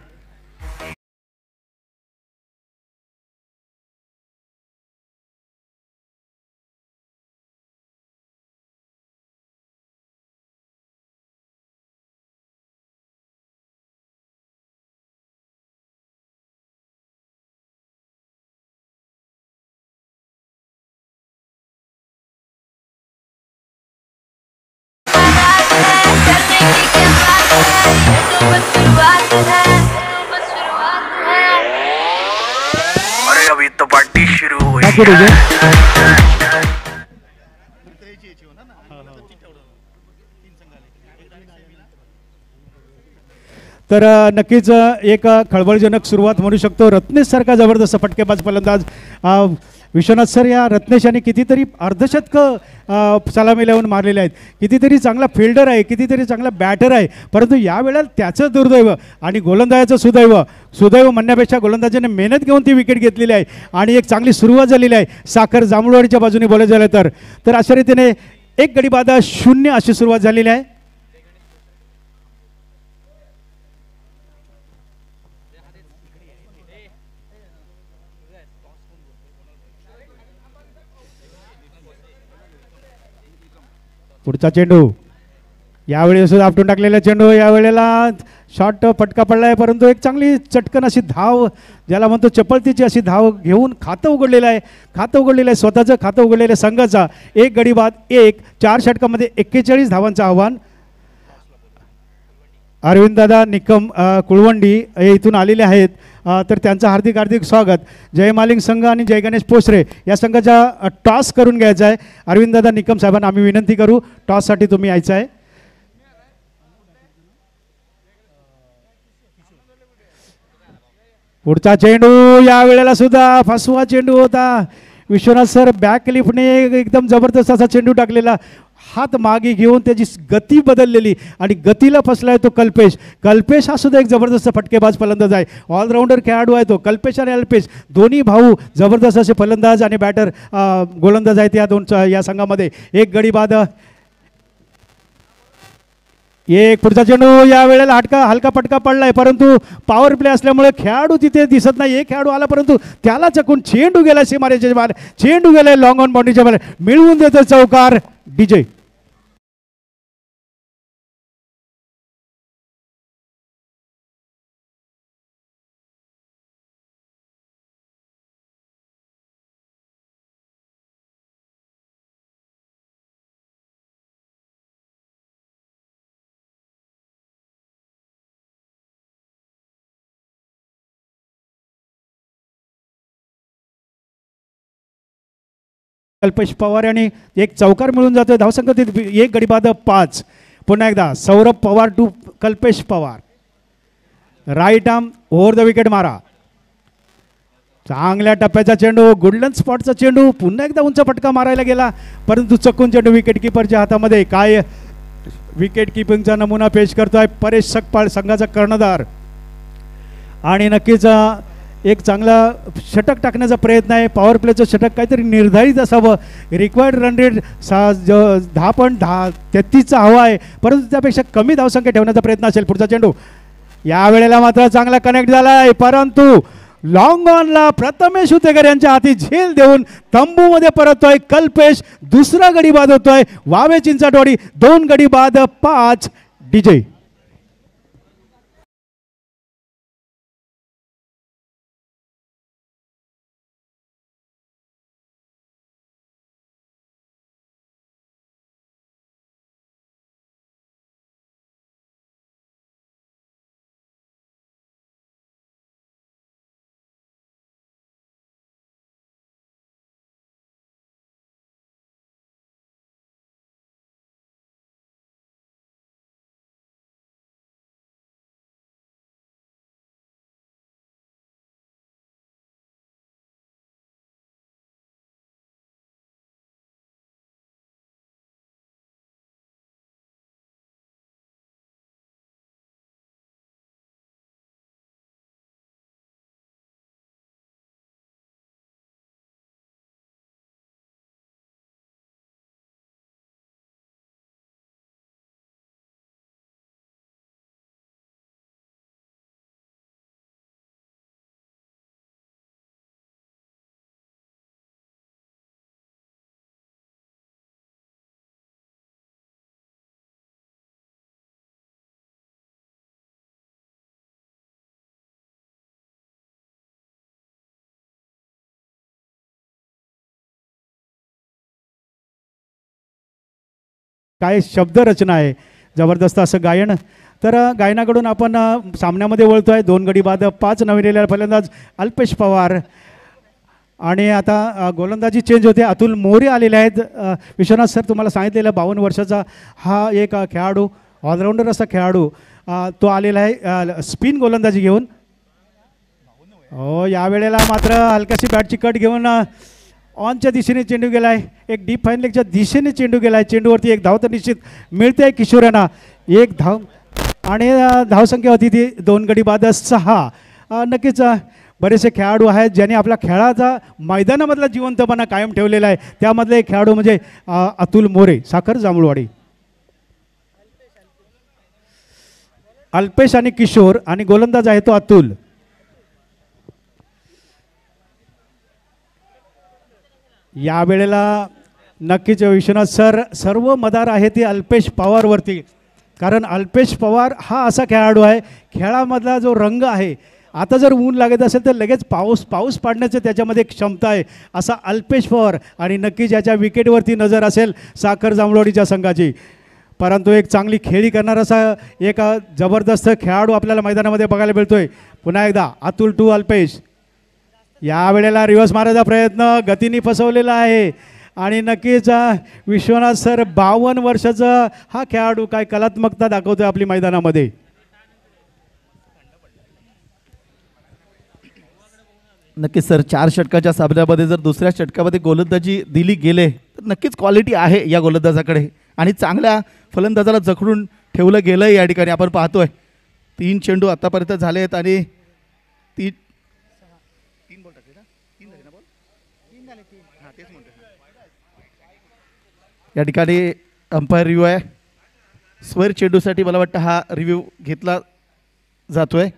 अरे अभी तो पार्टी शुरू हुई Thank you, DJ. तर नक्कीच एक खळबळजनक सुरुवात म्हणू शकतो. रत्नेश सारखा जबरदस्त फटकेबाज फलंदाज विश्वनाथ सर. या रत्नेश यांनी कितीतरी अर्धशतकं सलामी लावून मारलेले आहेत. कितीतरी चांगला फिल्डर आहे, कितीतरी चांगला बॅटर आहे, परंतु यावेळेला त्याचं दुर्दैव आणि गोलंदाजाचं सुदैव म्हणण्यापेक्षा गोलंदाजाने मेहनत घेऊन ती विकेट घेतलेली आहे आणि एक चांगली सुरुवात झालेली आहे. साखर जांभूळवाडीच्या बाजूने बोलायचं झालं तर अशा रीतीने 1 गडी बाद 0 अशी सुरुवात झालेली आहे. पुढचा चेंडू. यावेळी सुद्धा आपटून टाकलेला चेंडू. यावेळेला शॉट फटका पडला आहे, परंतु एक चांगली चटकन अशी धाव, ज्याला म्हणतो चपळतीची अशी धाव घेऊन खातं उघडलेलं आहे स्वतःचं खातं उघडलेलं आहे संघाचा. 1 गडी बाद 1. 4 षटकामध्ये 41 धावांचं आव्हान. अरविंददादा निकम कुळवंडी हे इथून आलेले आहेत, तर त्यांचं हार्दिक हार्दिक स्वागत. जय मालिंग संघ आणि जय गणेश पोसरे या संघाचा टॉस करून घ्यायचा आहे. अरविंददादा निकम साहेबांना आम्ही विनंती करू, टॉससाठी तुम्ही यायचं आहे. पुढचा चेंडू. या वेळेला सुद्धा फसवा चेंडू होता. विश्वनाथ सर बॅक लिफ्टने एकदम जबरदस्त असा चेंडू टाकलेला, हात मागे घेऊन त्याची गती बदललेली आणि गतीला फसलाय तो कल्पेश हा सुद्धा एक जबरदस्त फटकेबाज फलंदाज आहे. ऑलराऊंडर खेळाडू आहे तो. कल्पेश आणि अल्पेश दोन्ही भाऊ जबरदस्त असे फलंदाज आणि बॅटर गोलंदाज आहेत या संघामध्ये. 1 गडी बाद 1. पुढचा चेंडू. या वेळेला हलका फटका पडलाय, परंतु पॉवर प्ले असल्यामुळे खेळाडू तिथे दिसत नाही. एक खेळाडू आला, परंतु त्याला चकून चेंडू गेला सीमारेषेच्या बाहेर. चेंडू गेलाय लॉंग ऑन बाउंड्रीच्या बाहेर. मिळवून देतो चौकार डीजे. कल्पेश पवार यांनी एक चौकार मिळून जातोय. धावसंख्या 1 गडी बाद 5. पुन्हा एकदा Saurabh Pawar to Kalpesh Pawar. Right arm over the wicket मारा. चांगल्या टप्प्याचा चेंडू, गोल्डन स्पॉटचा चेंडू. पुन्हा एकदा उंच फटका मारायला गेला, परंतु चकून चेंडू विकेट किपरच्या हातामध्ये. काय विकेट किपिंगचा नमुना पेश करतोय परेश सकपाळ, संघाचा कर्णधार. आणि नक्कीच एक चांगला षटक टाकण्याचा प्रयत्न आहे. पॉवर प्लेचं षटक काहीतरी निर्धारित असावं. रिक्वायर्ड रन रेट 10.33चा हवा आहे, परंतु त्यापेक्षा कमी धावसंख्या ठेवण्याचा प्रयत्न असेल. पुढचा चेंडू. यावेळेला मात्र चांगला कनेक्ट झाला आहे, परंतु लॉंग ऑनला प्रथमेश हुतेकर यांच्या हाती झेल देऊन तंबूमध्ये परततोय कल्पेश. दुसरा गडी बाद होतोय वावे चिंचाटवाडी. 2 गडी बाद 5 डीजे. काय शब्दरचना आहे, जबरदस्त असं गायन. तर गायनाकडून आपण सामन्यामध्ये वळतो आहे. 2 गडी बाद 5 नवीन आलेला फलंदाज अल्पेश पवार. आणि आता गोलंदाजी चेंज होते. अतुल मोरे आलेले आहेत. विश्वनाथ सर, तुम्हाला सांगितलेलं 52 वर्षाचा हा एक खेळाडू, ऑलराऊंडर असा खेळाडू तो आलेला आहे स्पिन गोलंदाजी घेऊन. हो, यावेळेला मात्र हलकाशी बॅटची कट घेऊन ऑनच्या दिशेने चेंडू गेला आहे. एक डीप फाईन लेगच्या दिशेने चेंडू गेला आहे. चेंडूवरती एक धाव तर निश्चित मिळते आहे किशोर यांना. एक धाव आणि धावसंख्या होती ती 2 गडी बाद 6. नक्कीच बरेचसे खेळाडू आहेत ज्यांनी आपल्या खेळाचा मैदानामधला जिवंतपणा कायम ठेवलेला आहे. त्यामधले एक खेळाडू म्हणजे अतुल मोरे, साखर जांभूळवाडी. अल्पेश आणि किशोर आणि गोलंदाज आहे तो अतुल. यावेळेला नक्कीच विश्वनाथ सर, सर्व मदार आहे ते अल्पेश पवारवरती. कारण अल्पेश पवार हा असा खेळाडू आहे, खेळामधला जो रंग आहे, आता जर ऊन लागत असेल तर लगेच पाऊस पाडण्याचं त्याच्यामध्ये क्षमता आहे असा अल्पेश पवार. आणि नक्कीच याच्या विकेटवरती नजर असेल साखर जांभूळवाडीच्या संघाची. परंतु एक चांगली खेळी करणारा असा एक जबरदस्त खेळाडू आपल्याला मैदानामध्ये बघायला मिळतोय. पुन्हा एकदा अतुल टू अल्पेश. यावेळेला रिव्हर्स मारायचा प्रयत्न गतीने फसवलेला आहे. आणि नक्कीच विश्वनाथ सर, 52 वर्षाचा हा खेळाडू काय कलात्मकता दाखवतोय आपली मैदानामध्ये. नक्कीच सर, 4 षटकाच्या सामन्यामध्ये जर दुसऱ्या षटकामध्ये गोलंदाजी दिली गेले तर नक्कीच क्वालिटी आहे या गोलंदाजाकडे. आणि चांगल्या फलंदाजाला जखडून ठेवलं गेलं या ठिकाणी आपण पाहतोय. 3 चेंडू आतापर्यंत झाले आहेत आणि 3 बॉल टाकले ना, 3 झाले ना बॉल, 3 झाले, 3. हां, तेच म्हणतो. या ठिकाणी अंपायर रिव्ह्यू आहे. स्क्वेअर चेंडूसाठी मला वाटतं हा रिव्ह्यू घेतला जातोय.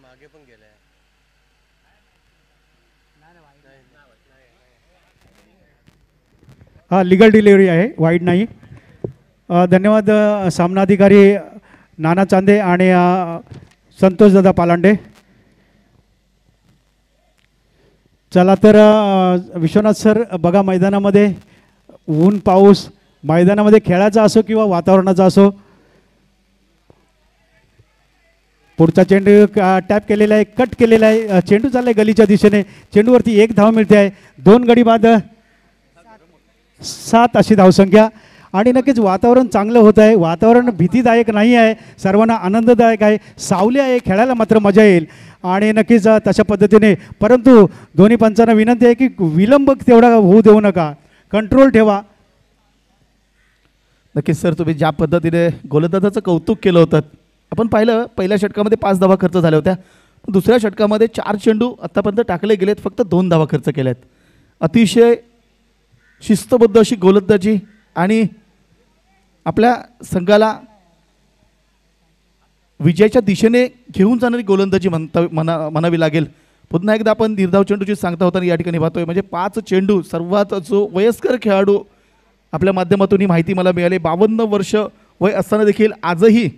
मागे पण गेलाय. हा लिगल डिलिव्हरी आहे, वाईड नाही. धन्यवाद सामनाधिकारी नाना चांदे आणि संतोषदादा पालांडे. चला तर विश्वनाथ सर, बघा मैदानामध्ये ऊन पाऊस, मैदानामध्ये खेळाचा असो किंवा वातावरणाचा असो, पुढचा चेंडू टॅप केलेला आहे, कट केलेला आहे. चेंडू चालला आहे गलीच्या दिशेने. चेंडूवरती 1 धाव मिळते आहे. 2 गडी बाद 7 अशी धावसंख्या. आणि नक्कीच वातावरण चांगलं होत आहे. वातावरण भीतीदायक नाही आहे, सर्वांना आनंददायक आहे. सावली आहे, खेळायला मात्र मजा येईल. आणि नक्कीच तशा पद्धतीने, परंतु दोन्ही पंचांना विनंती आहे की विलंब तेवढा होऊ देऊ नका, कंट्रोल ठेवा. नक्कीच सर, तुम्ही ज्या पद्धतीने गोलंदाजाचं कौतुक केलं होतं, आपण पाहिलं पहिल्या षटकामध्ये 5 धावा खर्च झाल्या होत्या. दुसऱ्या षटकामध्ये 4 चेंडू आत्तापर्यंत टाकले गेलेत, फक्त 2 धावा खर्च केल्यात. अतिशय शिस्तबद्ध अशी गोलंदाजी आणि आपल्या संघाला विजयाच्या दिशेने घेऊन जाणारी गोलंदाजी म्हणावी लागेल. पुन्हा एकदा आपण निर्धाव चेंडूची सांगता होताना या ठिकाणी पाहतोय. म्हणजे 5 चेंडू, सर्वात जो वयस्कर खेळाडू आपल्या माध्यमातून ही माहिती मला मिळाली. 52 वर्ष वय असताना देखील आजही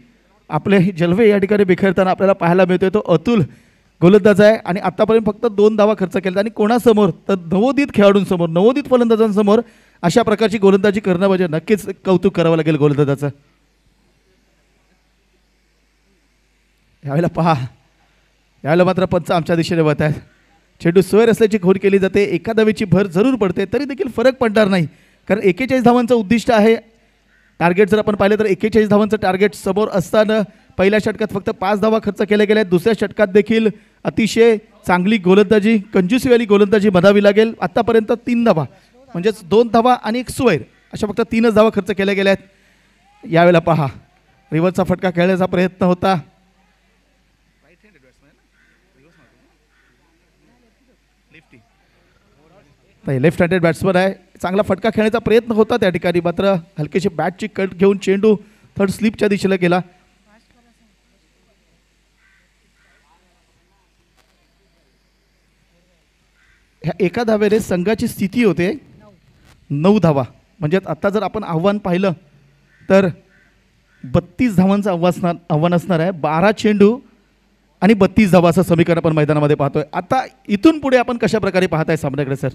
आपले जलवे या ठिकाणी बिखरताना आपल्याला पाहायला मिळतोय. तो अतुल गोलंदाज आहे आणि आत्तापर्यंत फक्त 2 धावा खर्च केल्या. आणि कोणासमोर तर नवोदित खेळाडूंसमोर, नवोदित फलंदाजांसमोर अशा प्रकारची गोलंदाजी करणं म्हणजे नक्कीच कौतुक करावं लागेल गोलंदाजाचं. यावेळेला पहा, यावेळेला मात्र पंच आमच्या दिशेने वळत आहेत. चेंडू स्क्वेअर असल्याची घोड केली जाते. एका धावेची भर जरूर पडते, तरी देखील फरक पडणार नाही. कारण 41 धावांचं उद्दिष्ट आहे. टार्गेट जर आपण पाहिलं तर 41 धावांचं टार्गेट समोर असताना पहिल्या षटकात फक्त 5 धावा खर्च केल्या गेल्या. दुसऱ्या षटकात देखील अतिशय चांगली गोलंदाजी, कंजूसीवाली गोलंदाजी म्हणावी लागेल. आत्तापर्यंत 3 धावा, म्हणजेच 2 धावा आणि 1 स्क्वेअर, अशा फक्त 3च धावा खर्च केल्या गेल्या आहेत. यावेळेला पहा, रिव्हर्सचा फटका खेळण्याचा प्रयत्न होता. नाही, लेफ्ट हँडेड बॅट्समन आहे, चांगला फटका खेळण्याचा प्रयत्न होता त्या ठिकाणी, मात्र हलकेशी बॅटची कट घेऊन चेंडू थर्ड स्लिपच्या दिशेला गेला. ह्या एका धावेने संघाची स्थिती होते 9 धावा. म्हणजे आता जर आपण आव्हान पाहिलं तर 32 धावांचं आव्हान असणार आहे. 12 चेंडू आणि 32 धावा असं समीकरण आपण मैदानामध्ये पाहतोय. आता इथून पुढे आपण कशा प्रकारे पाहताय सामन्याकडे सर?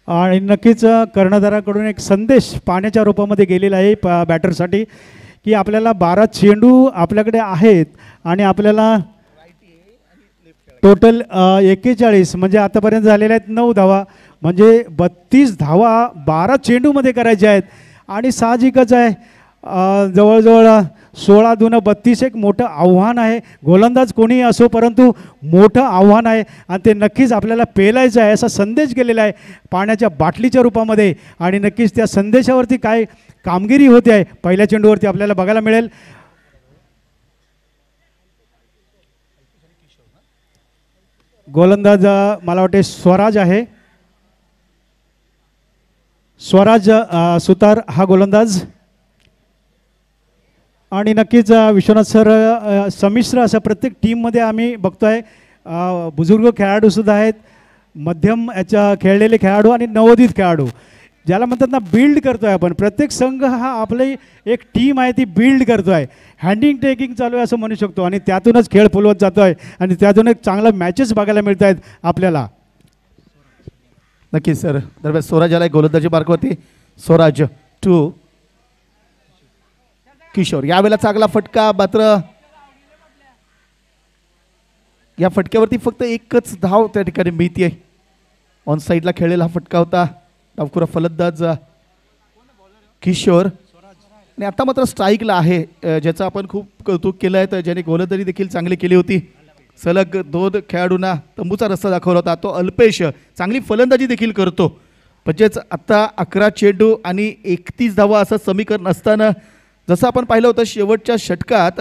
आणि नक्कीच कर्णधाराकडून एक संदेश पाण्याच्या रूपामध्ये गेलेला आहे बॅटरसाठी, की आपल्याला 12 चेंडू आपल्याकडे आहेत आणि आपल्याला टोटल 41 म्हणजे आतापर्यंत झालेल्या आहेत 9 धावा, म्हणजे 32 धावा 12 चेंडूमध्ये करायच्या आहेत. आणि साहजिकच आहे जवळजवळ 16 दून 32 एक मोठं आव्हान आहे. गोलंदाज कोणीही असो परंतु मोठं आव्हान आहे आणि ते नक्कीच आपल्याला पेलायचं आहे असा संदेश गेलेला आहे पाण्याच्या बाटलीच्या रूपामध्ये. आणि नक्कीच त्या संदेशावरती काय कामगिरी होते आहे पहिल्या चेंडूवरती आपल्याला बघायला मिळेल. गोलंदाज मला वाटते स्वराज आहे, स्वराज सुतार हा गोलंदाज. आणि नक्कीच विश्वनाथ सर संमिश्र असं प्रत्येक टीममध्ये आम्ही बघतो आहे. बुजुर्ग खेळाडूसुद्धा आहेत, मध्यम याच्या खेळलेले खेळाडू आणि नवोदित खेळाडू, ज्याला म्हणतात ना बिल्ड करतो आहे आपण. प्रत्येक संघ हा आपली एक टीम आहे ती बिल्ड करतो आहे, हँडिंग टेकिंग चालू आहे असं म्हणू शकतो. आणि त्यातूनच खेळ फुलवत जातो आहे आणि त्यातून एक चांगला मॅचेस बघायला मिळत आहेत आपल्याला. नक्कीच सर. दरम्यान स्वराज आलाय गोलंदाजी मार्गावरती. स्वराज टू किशोर, यावेळेला चांगला फटका, मात्र या फटक्यावरती फक्त एकच धाव त्या ठिकाणी मिळते आहे. ऑन साईडला खेळलेला हा फटका होता. डावखुरा फलंदाज किशोर आणि आता मात्र स्ट्राईकला आहे, ज्याचं आपण खूप कौतुक केलं आहे. तर ज्याने गोलंदाजी देखील चांगली केली होती. सलग 2 खेळाडूंना तंबूचा रस्ता दाखवला होता तो अल्पेश. चांगली फलंदाजी देखील करतो. म्हणजेच आता 11 चेंडू आणि 31 धावा असं समीकरण असताना जसं आपण पाहिलं होतं शेवटच्या षटकात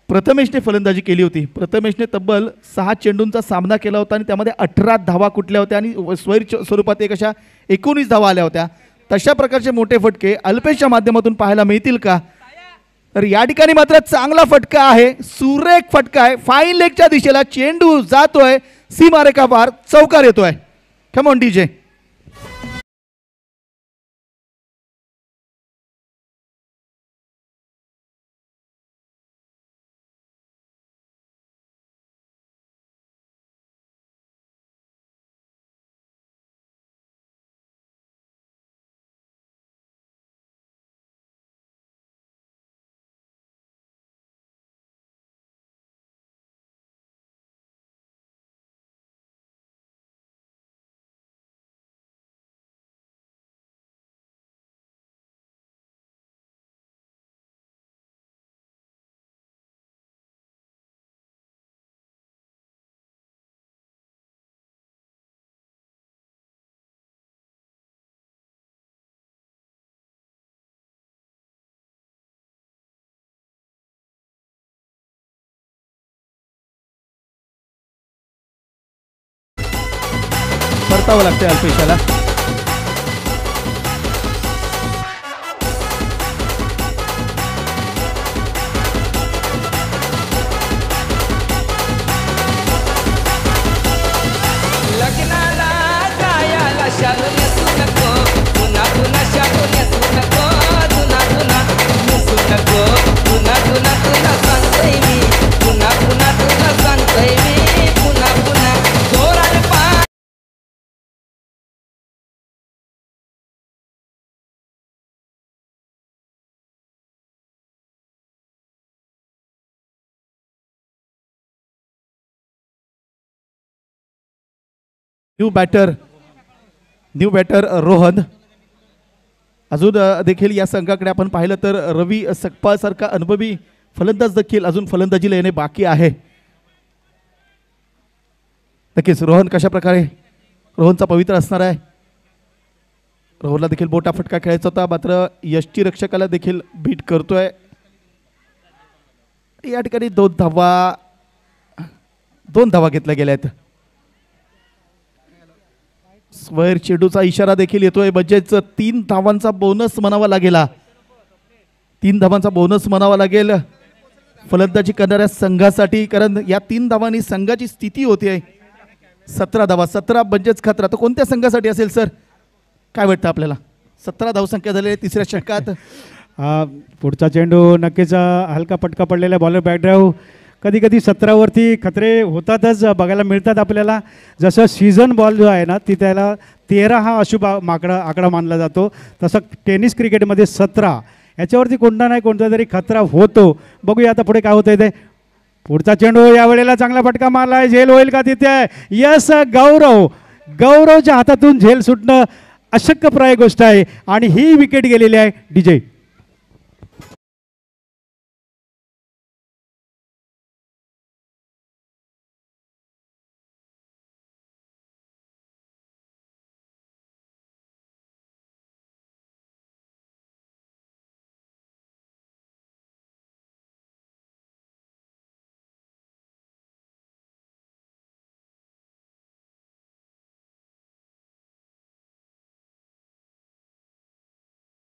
प्रथमेशने फलंदाजी केली होती. प्रथमेशने तब्बल 6 चेंडूंचा सामना केला होता आणि त्यामध्ये 18 धावा कुठल्या होत्या आणि स्वैर स्वरूपात एक अशा 19 धावा आल्या होत्या. तशा प्रकारचे मोठे फटके अल्पेशच्या माध्यमातून पाहायला मिळतील का? तर या ठिकाणी मात्र चांगला फटका आहे, सुरेख फटका आहे. फाईन लेगच्या दिशेला चेंडू जातोय, सीमारेखा पार चौकार येतोय. Come on DJ. परतावं लागते अल्पेशाला. लग्नाला जायला शालू नेसू नको, पुन्हा पुन्हा शालू नेसू नको, जुना जुना नेसू नको, पुन्हा पुन्हा तुला सांगतोय मी, पुन्हा पुन्हा तुला सांगतोय मी, पुन्हा पुन्हा जोराने पा. New batter Rohan. अजून देखील या संघाकडे आपण पाहिलं तर रवी सकपाळ सारखा अनुभवी फलंदाज देखील अजून फलंदाजीला येणे बाकी आहे. नक्कीच रोहन कशा प्रकारे रोहनचा पवित्र असणार आहे. रोहनला देखील मोठा फटका खेळायचा होता, मात्र यष्टी रक्षकाला देखील बीट करतोय. या ठिकाणी 2 धावा घेतल्या गेल्या आहेत. स्क्वेअर चेंडूचा इशारा देखील येतोय. म्हणजेच 3 धावांचा बोनस म्हणावा लागेल. 3 धावांचा बोनस म्हणावा लागेल फलंदाजी करणाऱ्या संघासाठी, कारण या 3 धावांनी संघाची स्थिती होती 17 धावा. 17 म्हणजेच खतरा. तर कोणत्या संघासाठी असेल सर, काय वाटतं आपल्याला? 17 धावसंख्या झालेली आहे तिसऱ्या षटकात. पुढचा चेंडू नक्कीच हलका पटका पडलेला बॉलर बॅकड्राईव्ह. कधी कधी 17वरती खतरे होतातच, बघायला मिळतात आपल्याला. जसं सीझन बॉल जो आहे ना, ती त्याला 13 हा अशुभ आकडा मानला जातो. तसं टेनिस क्रिकेटमध्ये 17 याच्यावरती कोणता नाही कोणता तरी खतरा होतो. बघूया आता पुढे काय होतंय ते. पुढचा चेंडू यावेळेला चांगला फटका मारलाय. झेल होईल का तिथे? यस, गौरवच्या हातातून झेल सुटणं अशक्यप्राय गोष्ट आहे आणि ही विकेट गेलेली आहे डीजे.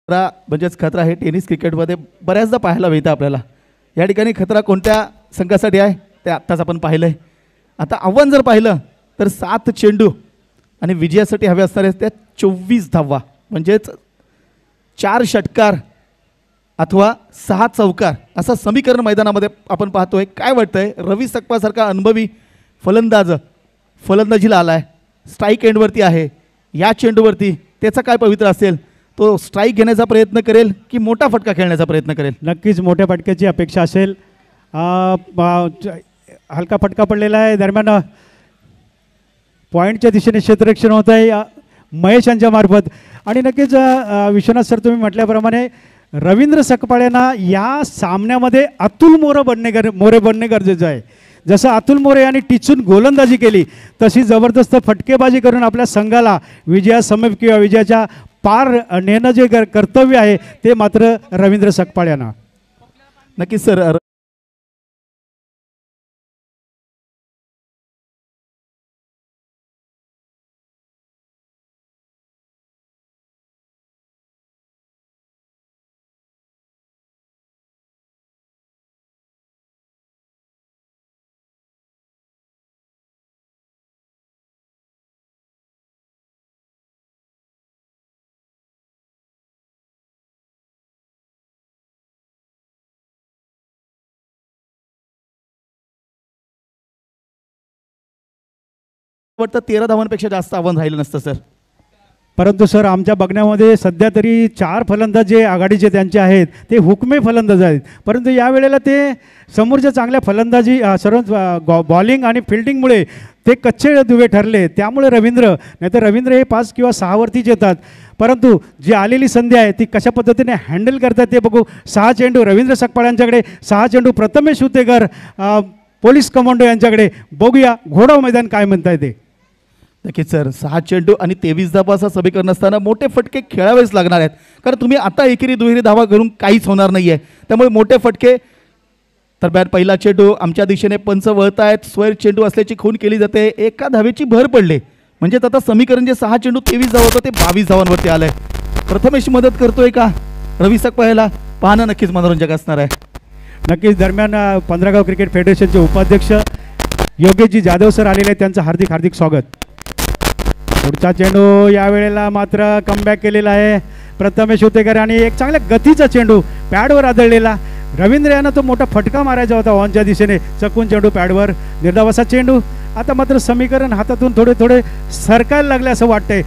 खतरा म्हणजेच खतरा हे टेनिस क्रिकेटमध्ये बऱ्याचदा पाहायला मिळतं आपल्याला. या ठिकाणी खतरा कोणत्या संघासाठी आहे ते आत्ताच आपण पाहिलं आहे. आता आव्हान जर पाहिलं तर 7 चेंडू आणि विजयासाठी हवे असणारे त्या 24 धावा, म्हणजेच 4 षटकार अथवा 6 चौकार असं समीकरण मैदानामध्ये आपण पाहतोय. काय वाटतंय, रवी सकपासारखा अनुभवी फलंदाज फलंदाजीला आला आहे, स्ट्राईक एंडवरती आहे, या चेंडूवरती त्याचा काय पवित्र असेल? तो स्ट्राईक घेण्याचा प्रयत्न करेल की मोठा फटका खेळण्याचा प्रयत्न करेल? नक्कीच मोठ्या फटक्याची अपेक्षा असेल. हलका फटका पडलेला आहे. दरम्यान पॉईंटच्या दिशेने क्षेत्ररक्षण होत आहे महेश यांच्या मार्फत. आणि नक्कीच विश्वनाथ सर तुम्ही म्हटल्याप्रमाणे रवींद्र सकपाळ्यांना या सामन्यामध्ये अतुल मोरे बनणे गरजेचं आहे. जसं अतुल मोरे यांनी टिचून गोलंदाजी केली तशी जबरदस्त फटकेबाजी करून आपल्या संघाला विजयासमीप किंवा विजयाच्या पार नेणं जे कर्तव्य आहे ते मात्र रवींद्र सकपाळ्यांना. नक्कीच सर. वाटतं 13 धावांपेक्षा जास्त आव्हान राहिलं नसतं सर. परंतु सर आमच्या बघण्यामध्ये सध्या तरी 4 फलंदाज जे आघाडीचे त्यांचे आहेत ते हुकमे फलंदाज आहेत. परंतु यावेळेला ते समोरच्या चांगल्या फलंदाजी सर्व बॉलिंग आणि फिल्डिंगमुळे ते कच्चे दुवे ठरले. त्यामुळे नाहीतर रवींद्र हे 5 किंवा 6वरतीच येतात. परंतु जी आलेली संधी आहे ती कशा पद्धतीने हँडल करतात ते बघू. 6 चेंडू रवींद्र सकपाळ्यांच्याकडे, 6 चेंडू प्रथमेश हुतेकर पोलीस कमांडो यांच्याकडे. बघूया घोडाव मैदान काय म्हणताय ते. नक्कीच सर. 6 चेंडू आणि 23 धावा असं समीकरण असताना मोठे फटके खेळावेच लागणार आहेत, कारण तुम्ही आता एकेरी दुहेरी धावा करून काहीच होणार नाही आहे. त्यामुळे मोठे फटके. दरम्यान पहिला चेंडू आमच्या दिशेने पंच वळत आहेत. स्क्वेअर चेंडू असल्याची खून केली जाते. एका धावेची भर पडले, म्हणजे आता समीकरण जे 6 चेंडू 23 धावा होतं ते 22 धावांवरती आलंय. प्रथमेश मदत करतोय का रवी सकपाळ्याला? पाहणं नक्कीच मनोरंजक असणार आहे. नक्कीच. दरम्यान 15 क्रिकेट फेडरेशनचे उपाध्यक्ष योगेशजी जाधव सर आलेले आहेत, त्यांचं हार्दिक हार्दिक स्वागत. पुढचा चेंडू यावेळेला मात्र कमबॅक केलेला आहे प्रथमेश हुतेकर आणि एक चांगल्या गतीचा चेंडू पॅडवर आदळलेला. रवींद्र यांना तो मोठा फटका मारायचा होता ऑनच्या दिशेने, चकून चेंडू पॅडवर. निर्धावाचा चेंडू. आता मात्र समीकरण हातातून थोडे सरकायला लागले असं वाटतंय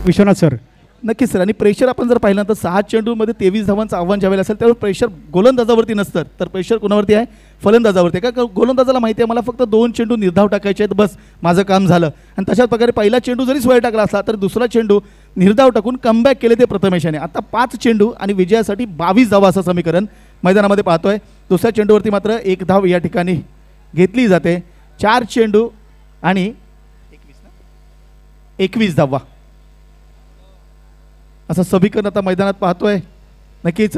विश्वनाथ सर. नक्कीच सर. आणि प्रेशर आपण जर पाहिलं तर 6 चेंडूमध्ये 23 धावांचं आव्हान ज्यावेळेला असेल त्यावर प्रेशर गोलंदाजावरती नसतं, तर प्रेशर कोणावरती आहे? फलंदाजावरती. का गोलंदाजाला माहिती आहे मला फक्त 2 चेंडू निर्धाव टाकायचे आहेत, बस माझं काम झालं. आणि तशाच प्रकारे पहिला चेंडू जरी स्क्वेअर टाकला असला तर दुसरा चेंडू निर्धाव टाकून कमबॅक केले ते प्रथमेशाने. आता 5 चेंडू आणि विजयासाठी 22 धावा असं समीकरण मैदानामध्ये पाहतोय. दुसऱ्या चेंडूवरती मात्र 1 धाव या ठिकाणी घेतली जाते. 4 चेंडू आणि 21 धावा असं समीकरण आता मैदानात पाहतोय. नक्कीच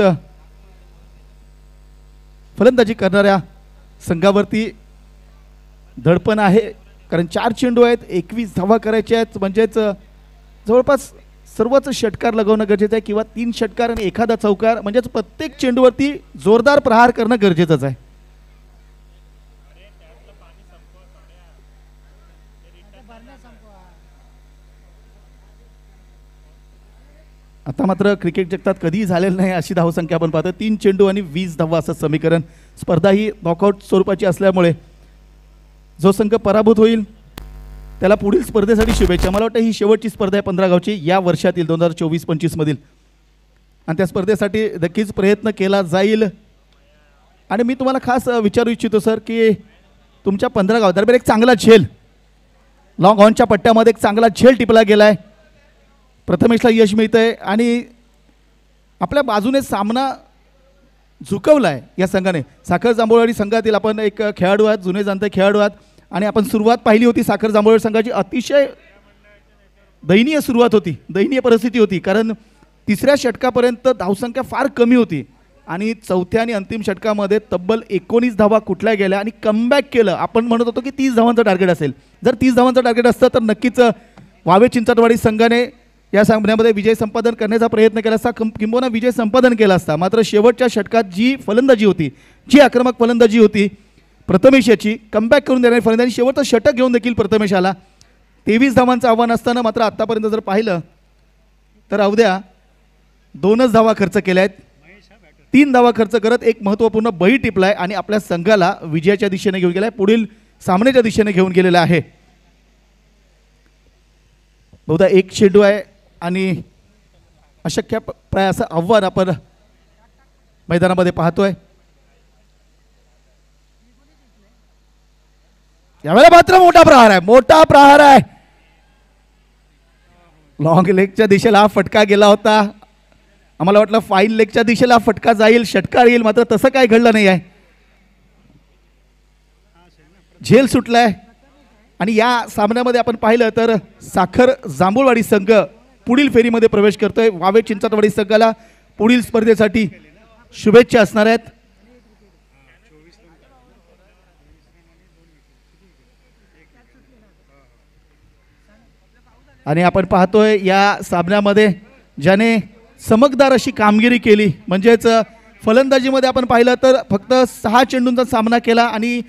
फलंदाजी करणाऱ्या संघावरती धडपण आहे, कारण 4 चेंडू आहेत, 21 धावा करायच्या आहेत. म्हणजेच जवळपास सर्वच षटकार लगवणं गरजेचं आहे किंवा 3 षटकार आणि एखादा चौकार, म्हणजेच प्रत्येक चेंडूवरती जोरदार प्रहार करणं गरजेचंच आहे. आता मात्र क्रिकेट जगतात कधीही झालेलं नाही अशी धावसंख्या आपण पाहतो. 3 चेंडू आणि 20 धावा असं समीकरण. स्पर्धा ही नॉकआउट स्वरूपाची असल्यामुळे जो संघ पराभूत होईल त्याला पुढील स्पर्धेसाठी शुभेच्छा. मला वाटतं ही शेवटची स्पर्धा आहे 15 गावची या वर्षातील 2024-25 मधील, आणि त्या स्पर्धेसाठी नक्कीच प्रयत्न केला जाईल. आणि मी तुम्हाला खास विचारू इच्छितो सर की तुमच्या 15 गाव दरम्यान एक चांगला झेल लॉंग ऑनच्या पट्ट्यामध्ये एक चांगला झेल टिपला गेला आहे. प्रथमेशला यश मिळतं आहे आणि आपल्या बाजूने सामना झुकवला आहे या संघाने. साखर जांभूळवाडी संघातील आपण एक खेळाडू आहात, जुने जाणते खेळाडू आहात, आणि आपण सुरुवात पाहिली होती साखर जांभूळवाडी संघाची. अतिशय दयनीय सुरुवात होती, दयनीय परिस्थिती होती, कारण 3ऱ्या षटकापर्यंत धावसंख्या फार कमी होती आणि 4थ्या आणि अंतिम षटकामध्ये तब्बल 19 धावा कुठल्या गेल्या आणि कमबॅक केलं. आपण म्हणत होतो की 30 धावांचं टार्गेट असेल. जर 30 धावांचं टार्गेट असतं तर नक्कीच वावे चिंचटवाडी संघाने या सामन्यामध्ये विजय संपादन करण्याचा प्रयत्न केला असता, किंबहुना विजय संपादन केला असता. मात्र शेवटच्या षटकात जी फलंदाजी होती, जी आक्रमक फलंदाजी होती प्रथमेश याची, कमबॅक करून देणारी फलंदाजी, शेवटचं षटक घेऊन देखील प्रथमेश आला. 23 धावांचं आव्हान असताना मात्र आत्तापर्यंत जर पाहिलं तर अवघ्या 2च धावा खर्च केल्या आहेत. 3 धावा खर्च करत एक महत्त्वपूर्ण बळी टिपलाय आणि आपल्या संघाला विजयाच्या दिशेने घेऊन गेलाय, पुढील सामन्याच्या दिशेने घेऊन गेलेला आहे. बहुधा एक चेंडू आहे आणि अशक्य प्राय असं आव्हान आपण मैदानामध्ये पाहतोय. यावेळेला मात्र मोठा प्रहार आहे, मोठा प्रहार आहे. लॉंग लेगच्या दिशेला हा फटका गेला होता. आम्हाला वाटलं फाईन लेगच्या दिशेला हा फटका जाईल, षटकार येईल, मात्र तसं काय घडलं नाही आहे. झेल सुटलाय आणि या सामन्यामध्ये आपण पाहिलं तर साखर जांभूळवाडी संघ पुढील फेरीमध्ये प्रवेश करतोय. वावे चिंचटवाडी संघाला पुढील स्पर्धेसाठी शुभेच्छा असणार आहेत. आणि आपण पाहतोय या सामन्यामध्ये ज्याने चमकदार अशी कामगिरी केली, म्हणजेच फलंदाजीमध्ये आपण पाहिलं तर फक्त 6 चेंडूंचा सामना केला आणि